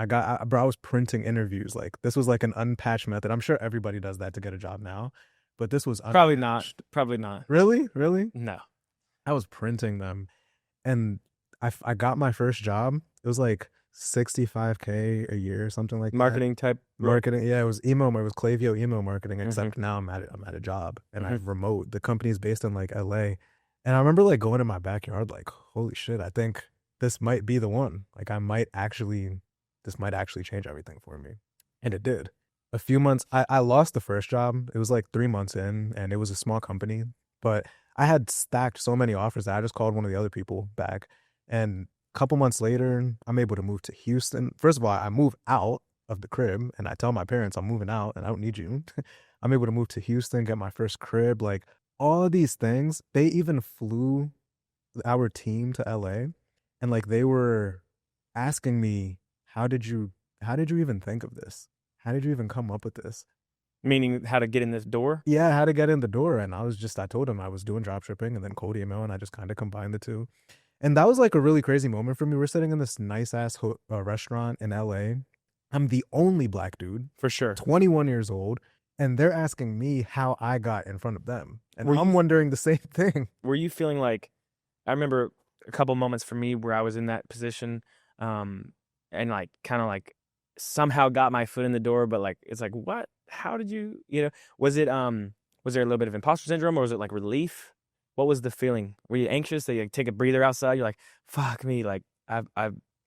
bro, I was printing interviews. Like this was like an unpatched method. I'm sure everybody does that to get a job now, but this was Probably not. unpatched. Probably not. Really, really, No. I was printing them, and I got my first job. It was like 65K a year, something like that. Marketing type role. Marketing, yeah, it was it was Klaviyo email marketing. Hmm. Except now I'm at a job and Hmm. I'm remote. The company is based in like LA, and I remember like going in my backyard, like holy shit, I think this might be the one. Like this might actually change everything for me, and it did. A few months, I lost the first job. It was like 3 months in, and it was a small company, but I had stacked so many offers that I just called one of the other people back. And a couple months later, I'm able to move to Houston. First of all, I move out of the crib and I tell my parents I'm moving out and I don't need you. I'm able to move to Houston, get my first crib, like all of these things. They even flew our team to LA and like they were asking me, how did you even think of this? How did you even come up with this? Meaning how to get in this door. Yeah, how to get in the door. And I told him I was doing drop shipping and then cold email, and I just kind of combined the two. And that was like a really crazy moment for me. We're sitting in this nice ass restaurant in LA. I'm the only black dude, For sure. 21 years old, and they're asking me how I got in front of them. And Were I'm you wondering the same thing. were you feeling like I remember a couple moments for me where I was in that position, um, and like kind of like somehow got my foot in the door, but like it's like what? How did you? Was there a little bit of imposter syndrome, or was it like relief? What was the feeling? Were you anxious? That you like, take a breather outside? You're like, fuck me, like I've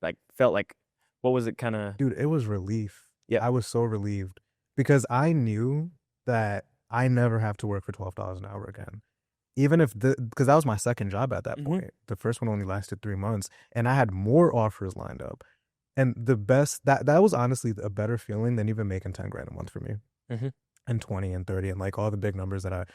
like felt like what was it kind of? Dude, it was relief. Yep. I was so relieved because I knew that I never have to work for $12 an hour again. Even if because that was my second job at that Hmm. point. The first one only lasted 3 months, and I had more offers lined up. And the best that was honestly a better feeling than even making 10 grand a month for me, Hmm. and 20 and 30 and like all the big numbers that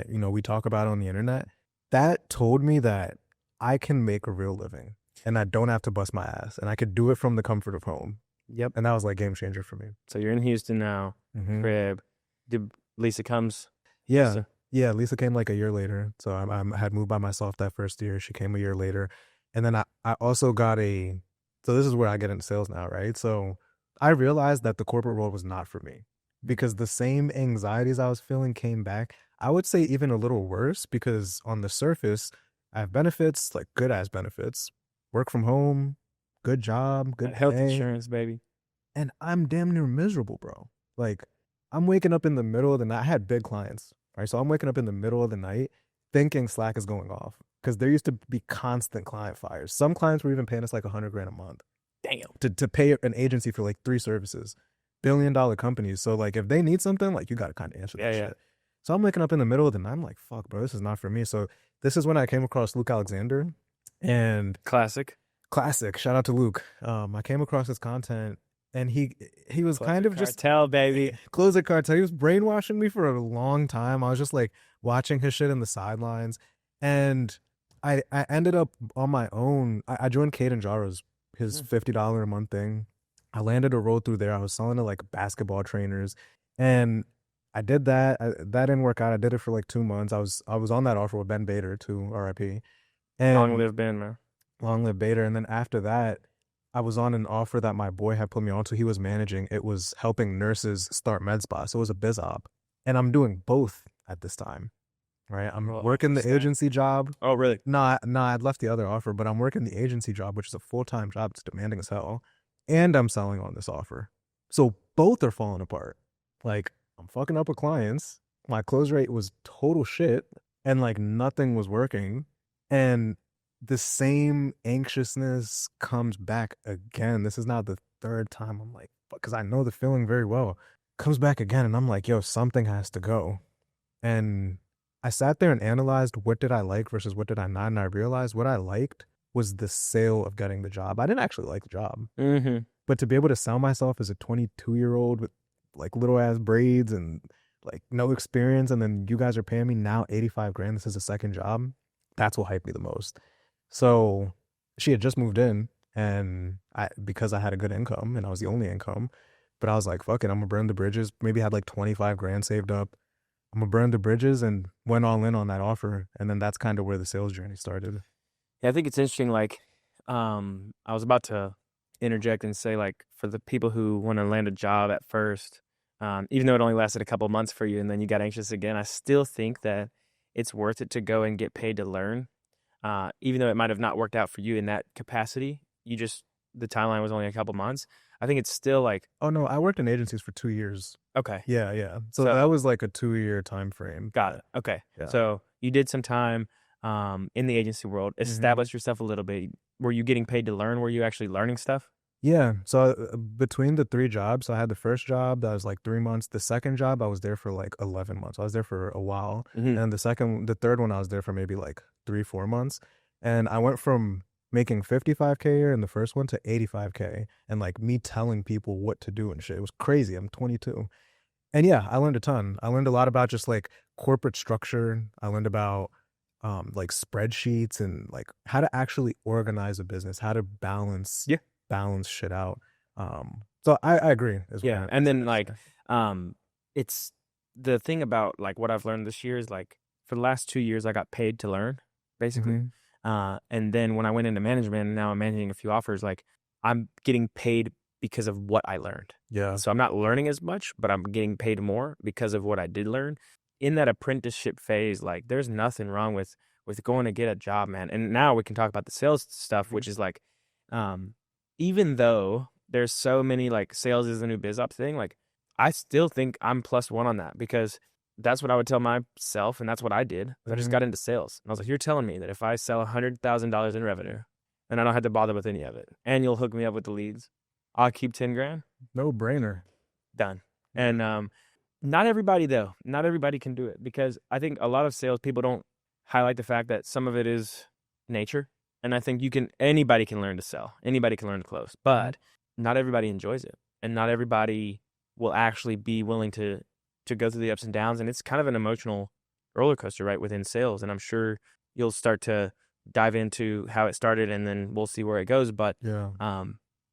we talk about on the internet. That told me that I can make a real living and I don't have to bust my ass and I could do it from the comfort of home. Yep. And that was like game changer for me. So you're in Houston now, Hmm. crib. Did Lisa comes? Yeah. So, Yeah. Lisa came like a year later. So I had moved by myself that first year. She came a year later. And then I also got so this is where I get into sales now, right? So I realized that the corporate world was not for me because the same anxieties I was feeling came back. I would say even a little worse because on the surface, I have benefits, like good ass benefits, work from home, good job, good that health pay, insurance, baby. and I'm damn near miserable, bro. Like I'm waking up in the middle of the night. I had big clients, right? So I'm waking up in the middle of the night thinking Slack is going off because there used to be constant client fires. Some clients were even paying us like 100 grand a month Damn. to pay an agency for like 3 services, $1 billion companies. So like if they need something, like you got to kind of answer that shit. So I'm waking up in the middle of the night. I'm like, fuck, bro, this is not for me. So this is when I came across Luke Alexander, and Classic. Shout out to Luke. I came across his content, and he was Closer kind of just Cartel, baby. Closer Cartel. He was brainwashing me for a long time. I was just like watching his shit in the sidelines, and I ended up on my own. I joined Kate and Jara's, his $50 a month thing. I landed a role through there. I was selling to like basketball trainers, and I did that. That didn't work out. I did it for like 2 months. I was on that offer with Ben Bader too, R.I.P. And Long live Ben, man. Long live Bader. And then after that, I was on an offer that my boy had put me on to. He was managing. It was helping nurses start med spa. So it was a biz op. And I'm doing both at this time, right? I'm working the agency job. Oh, really? Nah, I'd left the other offer, but I'm working the agency job, which is a full-time job. It's demanding as hell. And I'm selling on this offer. So both are falling apart. Like, I'm fucking up with clients. My close rate was total shit. And like nothing was working. And the same anxiousness comes back again. This is now the third time I'm like, because I know the feeling very well. Comes back again, and I'm like, yo, something has to go. And I sat there and analyzed what did I like versus what did I not, and I realized what I liked was the sale of getting the job. I didn't actually like the job, but to be able to sell myself as a 22-year-old with like little ass braids and like no experience, and then you guys are paying me now 85 grand. This is a second job. That's what hyped me the most. So she had just moved in, and because I had a good income and I was the only income, but I was like, fuck it, I'm gonna burn the bridges. Maybe had like 25 grand saved up. I'm gonna burn the bridges, and went all in on that offer. And then that's kind of where the sales journey started. Yeah, I think it's interesting. Like, I was about to interject and say, like, for the people who want to land a job at first, even though it only lasted a couple of months for you and then you got anxious again, I still think that it's worth it to go and get paid to learn. Even though it might have not worked out for you in that capacity, the timeline was only a couple months. I think it's still like, oh no, I worked in agencies for 2 years. Okay. Yeah. So that was like a 2-year time frame. Got it. Okay. Yeah. So you did some time in the agency world, established yourself a little bit. Were you getting paid to learn? Were you actually learning stuff? Yeah. So between the 3 jobs, I had the first job that was like 3 months. The second job, I was there for like 11 months. I was there for a while. And the third one, I was there for maybe like 3-4 months. And I went from making 55K a year in the first one to 85K, and like me telling people what to do and shit. It was crazy. I'm 22. And yeah, I learned a ton. I learned a lot about just like corporate structure. I learned about like spreadsheets and like how to actually organize a business, how to balance shit out. So I agree. Yeah. And then like it's the thing about like what I've learned this year is like for the last 2 years I got paid to learn, basically. And then when I went into management and now I'm managing a few offers, like I'm getting paid because of what I learned. Yeah. So I'm not learning as much, but I'm getting paid more because of what I did learn. In that apprenticeship phase, like there's nothing wrong with going to get a job, man. And now we can talk about the sales stuff, which is like, even though there's so many like sales is the new biz op thing, like I still think I'm +1 on that because that's what I would tell myself, and that's what I did. I just got into sales. And I was like, you're telling me that if I sell $100,000 in revenue and I don't have to bother with any of it, and you'll hook me up with the leads, I'll keep 10 grand? No brainer. Done. And not everybody, though. Not everybody can do it because I think a lot of sales people don't highlight the fact that some of it is nature. And I think anybody can learn to sell. Anybody can learn to close. But not everybody enjoys it. And not everybody will actually be willing to go through the ups and downs. And it's kind of an emotional roller coaster, right, within sales. And I'm sure you'll start to dive into how it started and then we'll see where it goes. But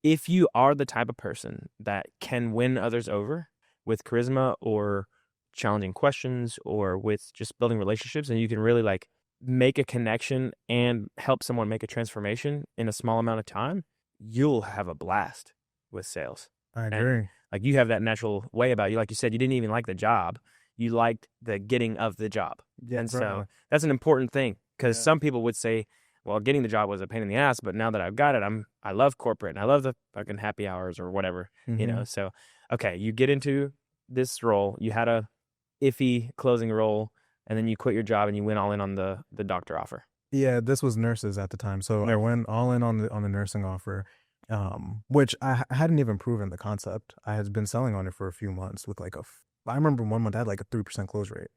if you are the type of person that can win others over with charisma or challenging questions or with just building relationships, and you can really like make a connection and help someone make a transformation in a small amount of time, you'll have a blast with sales. I agree. And, like you have that natural way about you. Like you said, you didn't even like the job. You liked the getting of the job. Yeah, and so that's an important thing because some people would say, well, getting the job was a pain in the ass, but now that I've got it, I love corporate and I love the fucking happy hours or whatever, you know? So, okay, you get into this role, you had a iffy closing role and then you quit your job and you went all in on the doctor offer. Yeah, this was nurses at the time, so I Nurse. went all in on the nursing offer, which I hadn't even proven the concept. I had been selling on it for a few months with like I remember 1 month I had like a 3% close rate.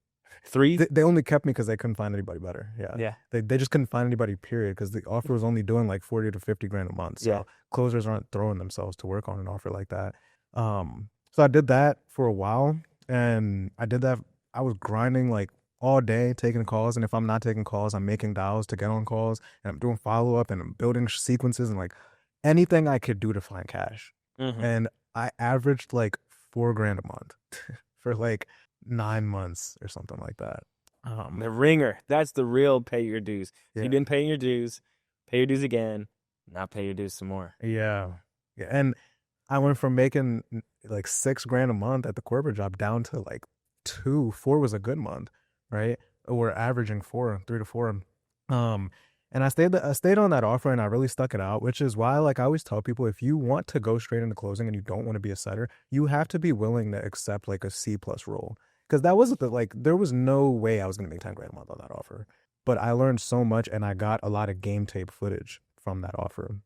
Three? They only kept me because they couldn't find anybody better. Yeah, Yeah. they just couldn't find anybody. Period, because the offer was only doing like 40 to 50 grand a month. So Yeah. closers aren't throwing themselves to work on an offer like that. So I did that for a while, and I did that. I was grinding like all day taking calls, and if I'm not taking calls, I'm making dials to get on calls, and I'm doing follow up, and I'm building sequences, and like anything I could do to find cash. Mm-hmm. And I averaged like 4 grand a month for like 9 months or something like that. The ringer. That's the real pay your dues. Yeah. You've been paying your dues, pay your dues again, now pay your dues some more. Yeah. And I went from making like 6 grand a month at the corporate job down to like 4 was a good month, right? We're averaging 3 to 4. And I stayed on that offer, and I really stuck it out, which is why like I always tell people, if you want to go straight into closing and you don't want to be a setter, you have to be willing to accept like a C plus role. Because that wasn't there was no way I was gonna make 10 grand a month on that offer. But I learned so much, and I got a lot of game tape footage from that offer.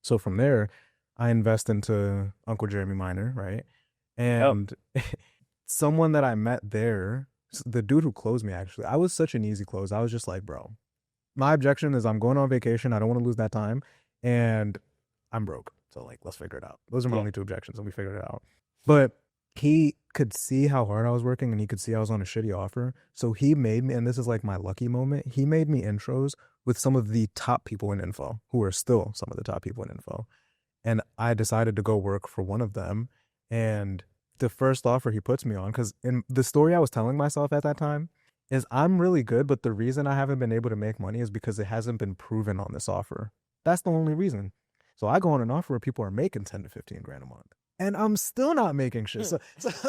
So from there, I invest into Uncle Jeremy Minor, right? And someone that I met there, the dude who closed me, actually, I was such an easy close. I was just like, bro, my objection is I'm going on vacation. I don't want to lose that time, and I'm broke. So like, let's figure it out. Those are my only 2 objections, and we figured it out. But he could see how hard I was working, and he could see I was on a shitty offer. So he made me, and this is like my lucky moment, he made me intros with some of the top people in info, who are still some of the top people in info. And I decided to go work for one of them. And the first offer he puts me on, because in the story I was telling myself at that time is I'm really good, but the reason I haven't been able to make money is because it hasn't been proven on this offer. That's the only reason. So I go on an offer where people are making 10 to 15 grand a month, and I'm still not making shit. So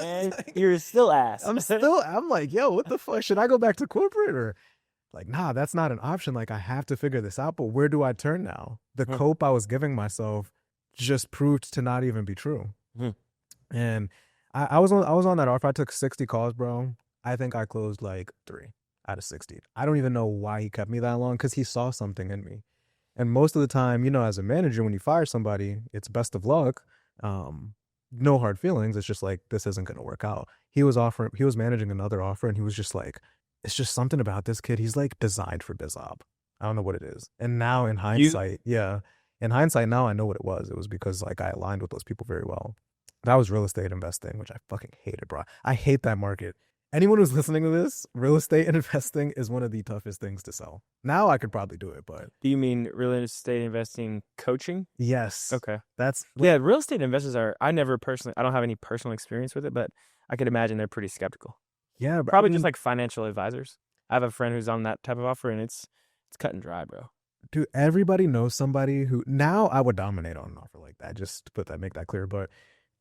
And you're still ass. I'm like, yo, what the fuck? Should I go back to corporate? Or like, nah, that's not an option. Like, I have to figure this out, but where do I turn now? The cope I was giving myself just proved to not even be true. And I was on that offer. I took 60 calls, bro. I think I closed like 3 out of 60. I don't even know why he kept me that long, because he saw something in me. And most of the time, you know, as a manager, when you fire somebody, it's best of luck. No hard feelings. It's just like, this isn't going to work out. He was managing another offer, and he was just like, it's just something about this kid. He's like designed for BizOp. I don't know what it is. And now in hindsight, now I know what it was. It was because like I aligned with those people very well. That was real estate investing, which I fucking hated, bro. I hate that market. Anyone who's listening to this, real estate investing is one of the toughest things to sell. Now I could probably do it, but Do you mean real estate investing coaching? yes. Okay. That's real estate investors I don't have any personal experience with it, but I could imagine they're pretty skeptical. Yeah, bro. Probably just like financial advisors. I have a friend who's on that type of offer, and it's cut and dry, bro. Dude, everybody knows somebody who, now I would dominate on an offer like that, just to make that clear. But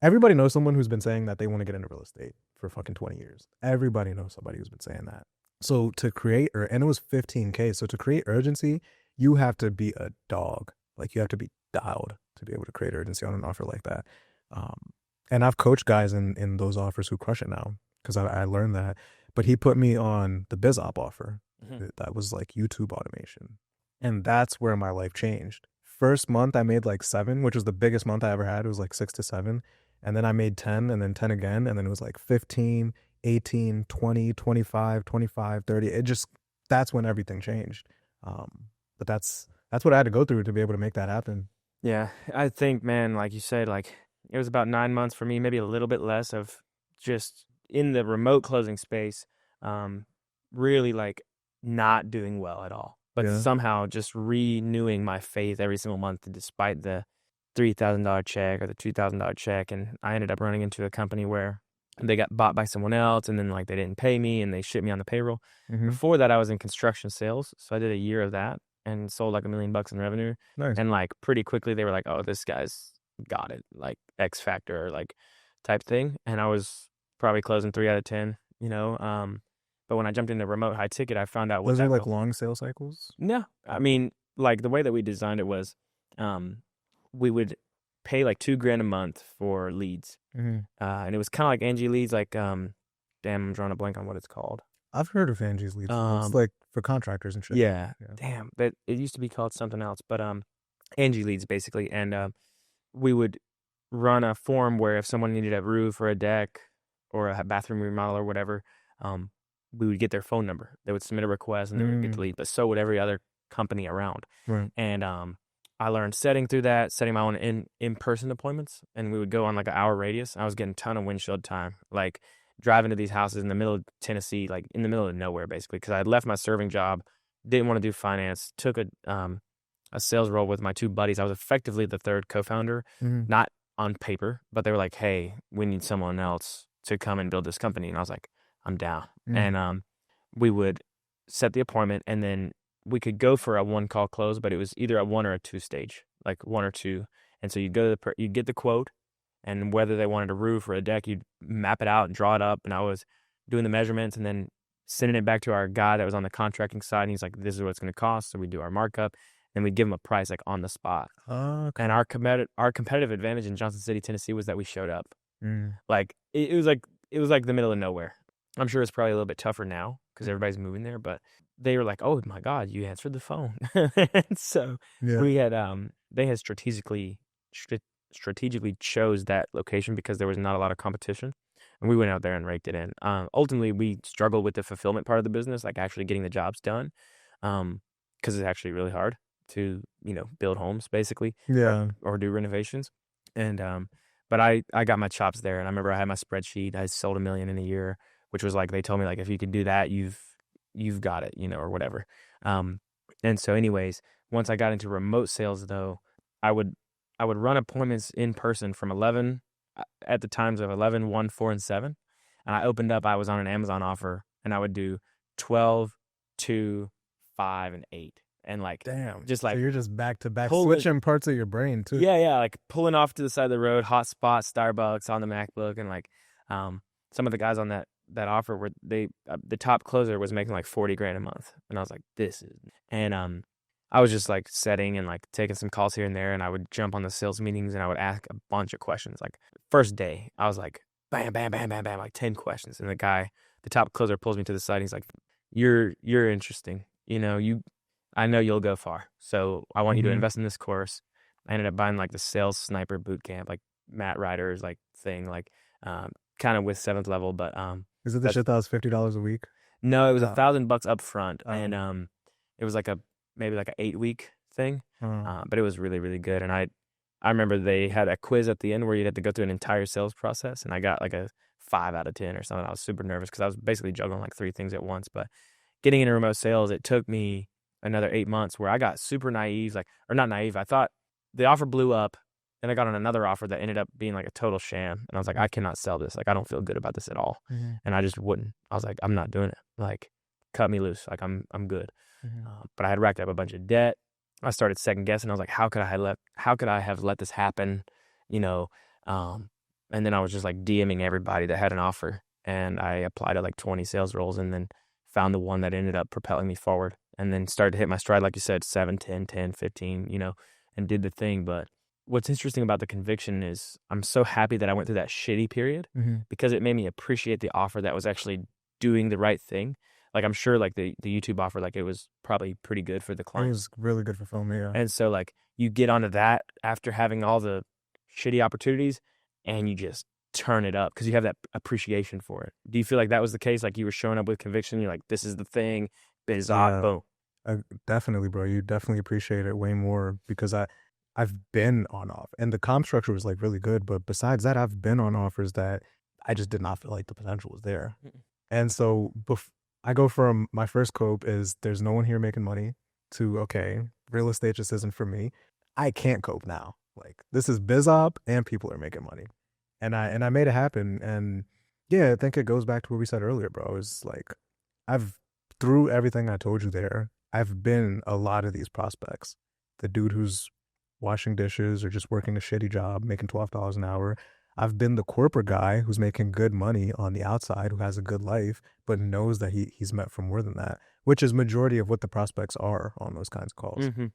everybody knows someone who's been saying that they want to get into real estate for fucking 20 years. Everybody knows somebody who's been saying that. So to create, and it was 15K. So to create urgency, you have to be a dog. Like, you have to be dialed to be able to create urgency on an offer like that. And I've coached guys in those offers who crush it now, because I learned that. But he put me on the BizOp offer. That was like YouTube automation. And that's where my life changed. First month I made like 7, which was the biggest month I ever had. It was like 6 to 7. And then I made 10, and then 10 again. And then it was like 15, 18, 20, 25, 25, 30. That's when everything changed. But that's what I had to go through to be able to make that happen. Yeah, I think, man, like you said, like it was about 9 months for me, maybe a little bit less, of just in the remote closing space, really like not doing well at all, but somehow just renewing my faith every single month, despite the $3,000 check or the $2,000 check. And I ended up running into a company where they got bought by someone else, and then like they didn't pay me, and they shipped me on the payroll. Before that, I was in construction sales, so I did a year of that and sold like $1 million in revenue. Nice. And like pretty quickly they were like, oh, this guy's got it, like X factor, like type thing. And I was probably closing 3 out of 10, you know. But when I jumped into remote high ticket, I found out Was there like long sales cycles? No, I mean, like the way that we designed it was, we would pay like $2,000 a month for leads, and it was kind of like Angie leads, like damn, I'm drawing a blank on what it's called. I've heard of Angie's Leads. It's Um, like for contractors and shit. yeah, Yeah. damn, that it used to be called something else, but Angie Leads basically, and we would run a form where if someone needed a roof or a deck or a bathroom remodel or whatever, um, we would get their phone number. They would submit a request and they would get the Mm, lead, but so would every other company around. right. And I learned setting through that, setting my own in-person appointments, and we would go on like an hour radius. I was getting a ton of windshield time, like driving to these houses in the middle of Tennessee, like in the middle of nowhere, basically, because I had left my serving job, didn't want to do finance, took a sales role with my two buddies. I was effectively the third co-founder, Mm, not on paper, but they were like, "Hey, we need someone else to come and build this company," and I was like, "I'm down." mm. And we would set the appointment, and then we could go for a one call close, but it was either a one or a two stage, like one or two. And so you'd go to you'd get the quote, and whether they wanted a roof or a deck, you'd map it out and draw it up. And I was doing the measurements and then sending it back to our guy that was on the contracting side. And he's like, "This is what it's going to cost." So we do our markup, and we give him a price like on the spot. Okay. And our competitive advantage in Johnson City, Tennessee, was that we showed up. Mm. Like it was like the middle of nowhere. I'm sure it's probably a little bit tougher now because everybody's moving there, but they were like, "Oh my God, you answered the phone." And so Yeah. we had they had strategically chose that location because there was not a lot of competition, and we went out there and raked it in. Ultimately, we struggled with the fulfillment part of the business, like actually getting the jobs done, because it's actually really hard to build homes basically Yeah. or do renovations. And but I got my chops there, and I remember I had my spreadsheet. I sold 1 million in a year, which was like they told me like if you could do that, you've got it, or whatever. And so anyways, once I got into remote sales though, I would I would run appointments in person from 11 at the times of 11, 1, 4, and 7. And I was on an Amazon offer, and I would do 12, 2, 5, and 8. And like Damn. just So like you're just back to back pulling switching parts of your brain too. yeah, like pulling off to the side of the road, hot spot, Starbucks on the MacBook, and like some of the guys on that offer were the top closer was making like 40 grand a month, and I was like, this is, and I was just like setting and like taking some calls here and there, and I would jump on the sales meetings and I would ask a bunch of questions. Like first day, I was like, bam, bam, bam, bam, bam, like 10 questions, and the top closer pulls me to the side. He's like, you're interesting, I know you'll go far, so I want you to Mm-hmm. invest in this course. I ended up buying like the sales sniper boot camp, like Matt Ryder's like thing, like kind of with seventh level, but Is it the that's shit that was $50 a week? no, it was Oh. $1,000 up front, and Um. it was like maybe like an 8 week thing, Oh. but it was really really good. And I remember they had a quiz at the end where you had to go through an entire sales process, and I got like a 5 out of 10 or something. I was super nervous because I was basically juggling like 3 things at once. But getting into remote sales, it took me another 8 months where I got super naive, like, or not naive. I thought the offer blew up, and I got on another offer that ended up being like a total sham. And I was like, I cannot sell this. Like, I don't feel good about this at all. Mm-hmm. And I just wouldn't. I was like, I'm not doing it. Like, cut me loose. Like, I'm good. Mm-hmm. But I had racked up a bunch of debt. I started second guessing. I was like, how could I have let this happen? You know, and then I was just like DMing everybody that had an offer, and I applied to like 20 sales roles, and then found the one that ended up propelling me forward, and then started to hit my stride, like you said, 7, 10, 10, 15, and did the thing. But what's interesting about the conviction is I'm so happy that I went through that shitty period Mm-hmm. because it made me appreciate the offer that was actually doing the right thing. Like I'm sure like the YouTube offer, like it was probably pretty good for the It client. was really good for film, yeah. And so like you get onto that after having all the shitty opportunities, and you just turn it up because you have that appreciation for it. Do you feel like that was the case? Like you were showing up with conviction. You're like, this is the thing. Bizarre. Yeah, Boom. definitely, bro. You definitely appreciate it way more because I've been on off, and the comp structure was like really good. But besides that, I've been on offers that I just did not feel like the potential was there. Mm-mm. And so I go from my first cope is there's no one here making money to okay, real estate just isn't for me. I can't cope now. Like this is biz op and people are making money. And I made it happen. And yeah, I think it goes back to what we said earlier, bro. It's like I've through everything I told you there, I've been a lot of these prospects. The dude who's washing dishes or just working a shitty job, making $12 an hour. I've been the corporate guy who's making good money on the outside, who has a good life, but knows that he's meant for more than that, which is majority of what the prospects are on those kinds of calls. Mm-hmm.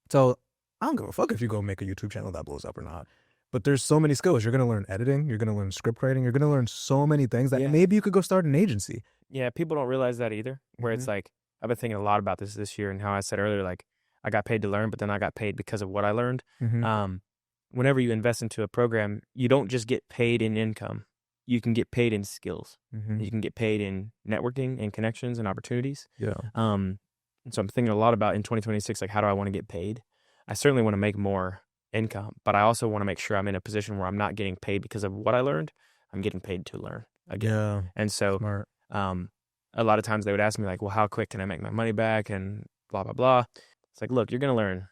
So I don't give a fuck if you go make a YouTube channel that blows up or not. But there's so many skills. You're going to learn editing. You're going to learn script writing. You're going to learn so many things that Yeah. maybe you could go start an agency. Yeah, people don't realize that either. Where Mm-hmm. it's like I've been thinking a lot about this year and how I said earlier, like I got paid to learn, but then I got paid because of what I learned. Mm-hmm. Um, Whenever you invest into a program, you don't just get paid in income. You can get paid in skills. Mm-hmm. You can get paid in networking and connections and opportunities. Yeah. And so I'm thinking a lot about in 2026, like how do I want to get paid? I certainly want to make more income, but I also want to make sure I'm in a position where I'm not getting paid because of what I learned. I'm getting paid to learn again. Yeah. And so Smart. um, a lot of times they would ask me like, well, how quick can I make my money back and blah, blah, blah. It's like, look, you're going to learn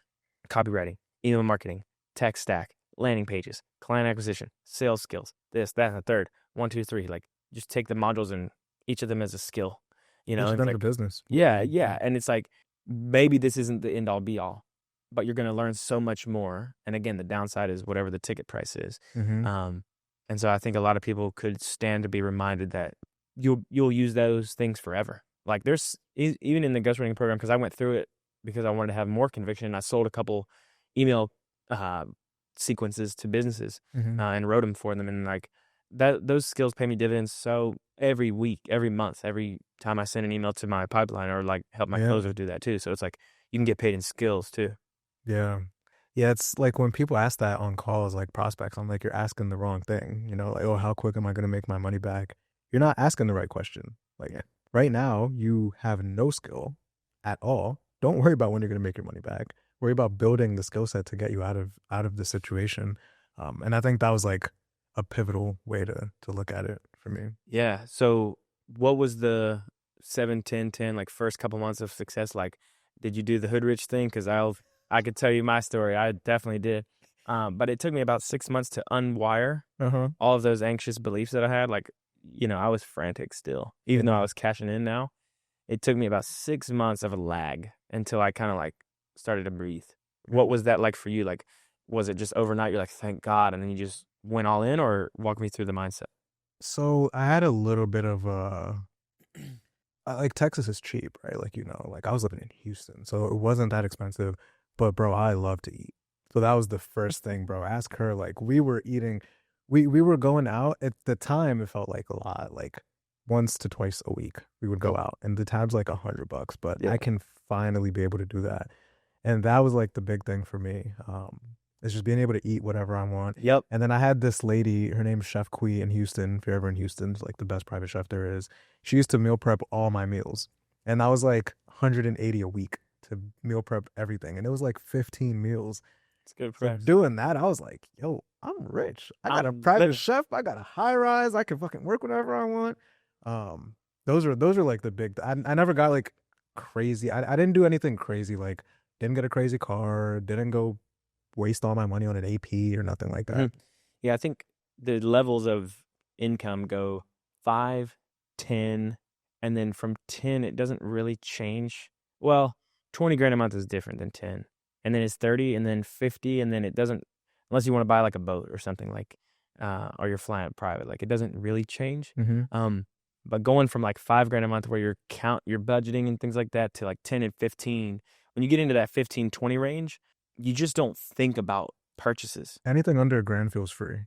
copywriting, email marketing, tech stack, landing pages, client acquisition, sales skills, this, that, and the third. 1, 2, 3. Like just take the modules and each of them as a skill, you know, It's and it's done like, for business. yeah, yeah. And it's like, maybe this isn't the end all be all, but you're going to learn so much more. And again, the downside is whatever the ticket price is. Mm-hmm. And so I think a lot of people could stand to be reminded that you'll use those things forever. Like there's even in the ghostwriting program, because I went through it because I wanted to have more conviction. And I sold a couple email sequences to businesses Mm-hmm. and wrote them for them. And like those skills pay me dividends. So every week, every month, every time I send an email to my pipeline or like help my Yeah. closer do that too. So it's like you can get paid in skills too. Yeah. Yeah, it's like when people ask that on calls, like prospects, I'm like, you're asking the wrong thing. You know, like, oh, how quick am I going to make my money back? You're not asking the right question. Like right now, you have no skill at all. Don't worry about when you're going to make your money back. Worry about building the skill set to get you out of the situation. And I think that was like a pivotal way to look at it for me. Yeah. So what was the 7, 10, 10 like first couple months of success like? Did you do the hood rich thing? Because I could tell you my story. I definitely did. But it took me about 6 months to unwire Uh-huh. all of those anxious beliefs that I had. Like, you know, I was frantic still, even though I Yeah. was cashing in now. It took me about 6 months of a lag until I kind of like started to breathe. What was that like for you? Like, was it just overnight? You're like, thank God, and then you just went all in, or walk me through the mindset. So I had a little bit of like Texas is cheap, right? Like, you know, like I was living in Houston, so it wasn't that expensive. But bro, I love to eat. So that was the first thing, bro. Ask her. Like we were eating, we were going out at the time. It felt like a lot, like once to twice a week we would go out, and the tab's like $100. But Yeah. I can finally be able to do that, and that was like the big thing for me. It's just being able to eat whatever I want. Yep. And then I had this lady, her name's Chef Kui in Houston. If you're ever in Houston, it's like the best private chef there is. She used to meal prep all my meals. And that was like 180 a week to meal prep everything. And it was like 15 meals. It's good So price. doing that, I was like, yo, I'm rich. I got a I'm private living. chef. I got a high rise. I can fucking work whenever I want. Those are like the big, I never got like crazy. I didn't do anything crazy. Like didn't get a crazy car. Didn't go waste all my money on an AP or nothing like that. Yeah, I think the levels of income go 5, 10, and then from 10 it doesn't really change. Well, 20 grand a month is different than 10. And then it's 30 and then 50 and then it doesn't unless you want to buy like a boat or something like or you're flying private, like it doesn't really change. Mm-hmm. But going from like 5 grand a month where you're budgeting and things like that to like 10 and 15, when you get into that 15, 20 range, you just don't think about purchases. Anything under a grand feels free.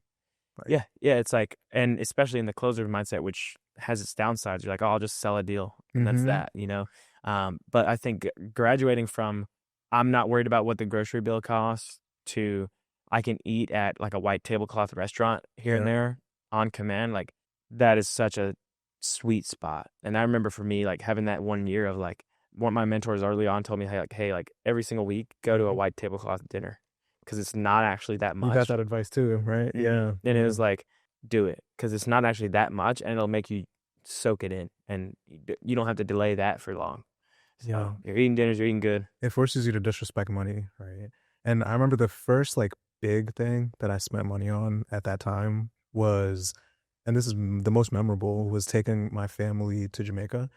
Like, Yeah, it's like, and especially in the closer mindset, which has its downsides. You're like, oh, I'll just sell a deal, and that's that, you know. But I think graduating from I'm not worried about what the grocery bill costs to I can eat at like a white tablecloth restaurant here and yeah. there on command, like that is such a sweet spot. And I remember for me, like having that 1 year of like one of my mentors early on told me, hey, like every single week, go to a white tablecloth dinner because it's not actually that You got much. that advice too, right? Yeah. And it was like, do it because it's not actually that much and it'll make you soak it in and you don't have to delay that for long. So Yeah. you're eating dinners, you're eating good. It forces you to disrespect money, right? And I remember the first like big thing that I spent money on at that time was, and this is the most memorable, was taking my family to Jamaica.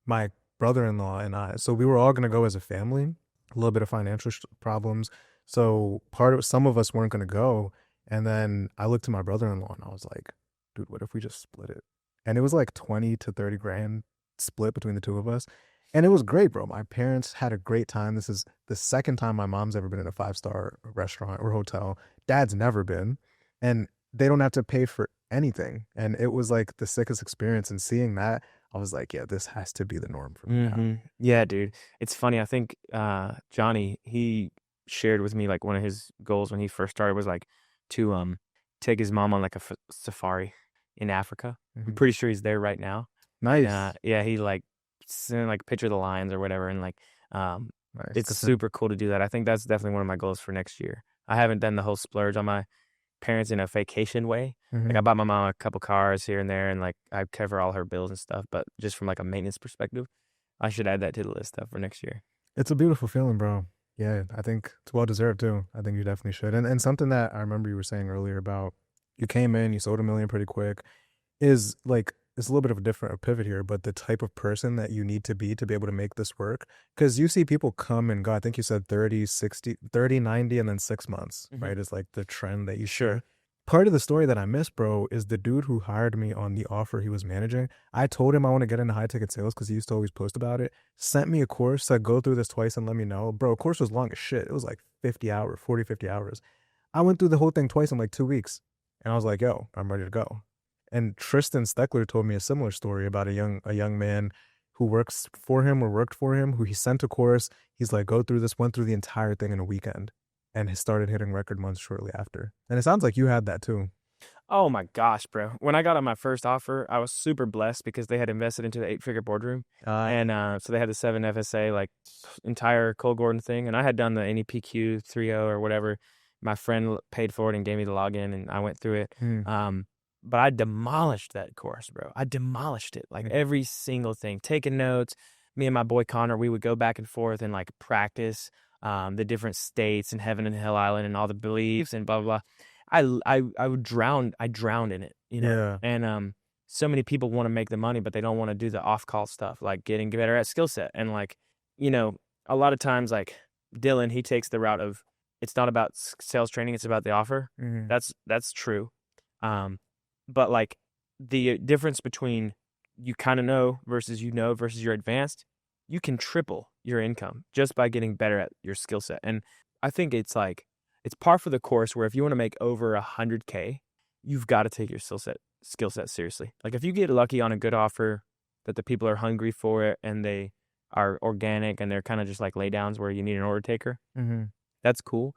My brother-in-law and I, so we were all going to go as a family, a little bit of financial problems. So some of us weren't going to go. And then I looked to my brother-in-law and I was like, dude, what if we just split it? And it was like 20 to 30 grand split between the two of us. And it was great, bro. My parents had a great time. This is the second time my mom's ever been in a 5-star restaurant or hotel. Dad's never been. And they don't have to pay for anything. And it was like the sickest experience. And seeing that, I was like, yeah, this has to be the norm for me now. Yeah, dude. It's funny. I think Johnny, he shared with me like one of his goals when he first started was like to take his mom on like a safari in Africa. I'm Hmm. pretty sure he's there right now. Nice. Yeah, he like sent like picture of the lions or whatever, and like um, Nice. it's super cool to do that. I think that's definitely one of my goals for next year. I haven't done the whole splurge on my parents in a vacation way. Like I Hmm. bought my mom a couple cars here and there, and like I cover all her bills and stuff. But just from like a maintenance perspective, I should add that to the list stuff for next year. It's a beautiful feeling, bro. Yeah, I think it's well deserved too. I think you definitely should. And something that I remember you were saying earlier about you came in, you sold a million pretty quick, is like it's a little bit of a different pivot here, but the type of person that you need to be able to make this work. Because you see people come and go. I think you said 30, 60, 30, 90, and then 6 months, Hmm. right? Is like the trend that you see. Sure. Part of the story that I missed, bro, is the dude who hired me on the offer he was managing. I told him I want to get into high ticket sales because he used to always post about it. Sent me a course, said go through this twice and let me know. Bro, course was long as shit. It was like 50 hours, 40, 50 hours. I went through the whole thing twice in like 2 weeks. And I was like, yo, I'm ready to go. And Tristan Steckler told me a similar story about a young man who works for him or worked for him, who he sent a course. He's like, go through this, went through the entire thing in a weekend and has started hitting record months shortly after. And it sounds like you had that too. Oh my gosh, bro. When I got on my first offer, I was super blessed because they had invested into the 8-figure boardroom. And so they had the 7 FSA, like entire Cole Gordon thing. And I had done the NEPQ 3.0 or whatever. My friend paid for it and gave me the login and I went through it. Mm, But I demolished that course, bro. I demolished it. Like mm, every single thing, taking notes. Me and my boy Connor, we would go back and forth and like practice the different states and heaven and hell island and all the beliefs and blah, blah, blah. I would drown. I drowned in it, you know. yeah. And so many people want to make the money, but they don't want to do the off call stuff, like getting better at skill set. And like, you know, a lot of times, like Dylan, he takes the route of it's not about sales training; it's about the offer. Mm, That's true. But like the difference between you kind of know versus you know versus you're advanced, you can triple your income just by getting better at your skill set. And I think it's like it's par for the course where if you want to make over 100K, you've got to take your skill set seriously. Like if you get lucky on a good offer that the people are hungry for it and they are organic and they're kind of just like laydowns where you need an order taker, mm-hmm. that's cool.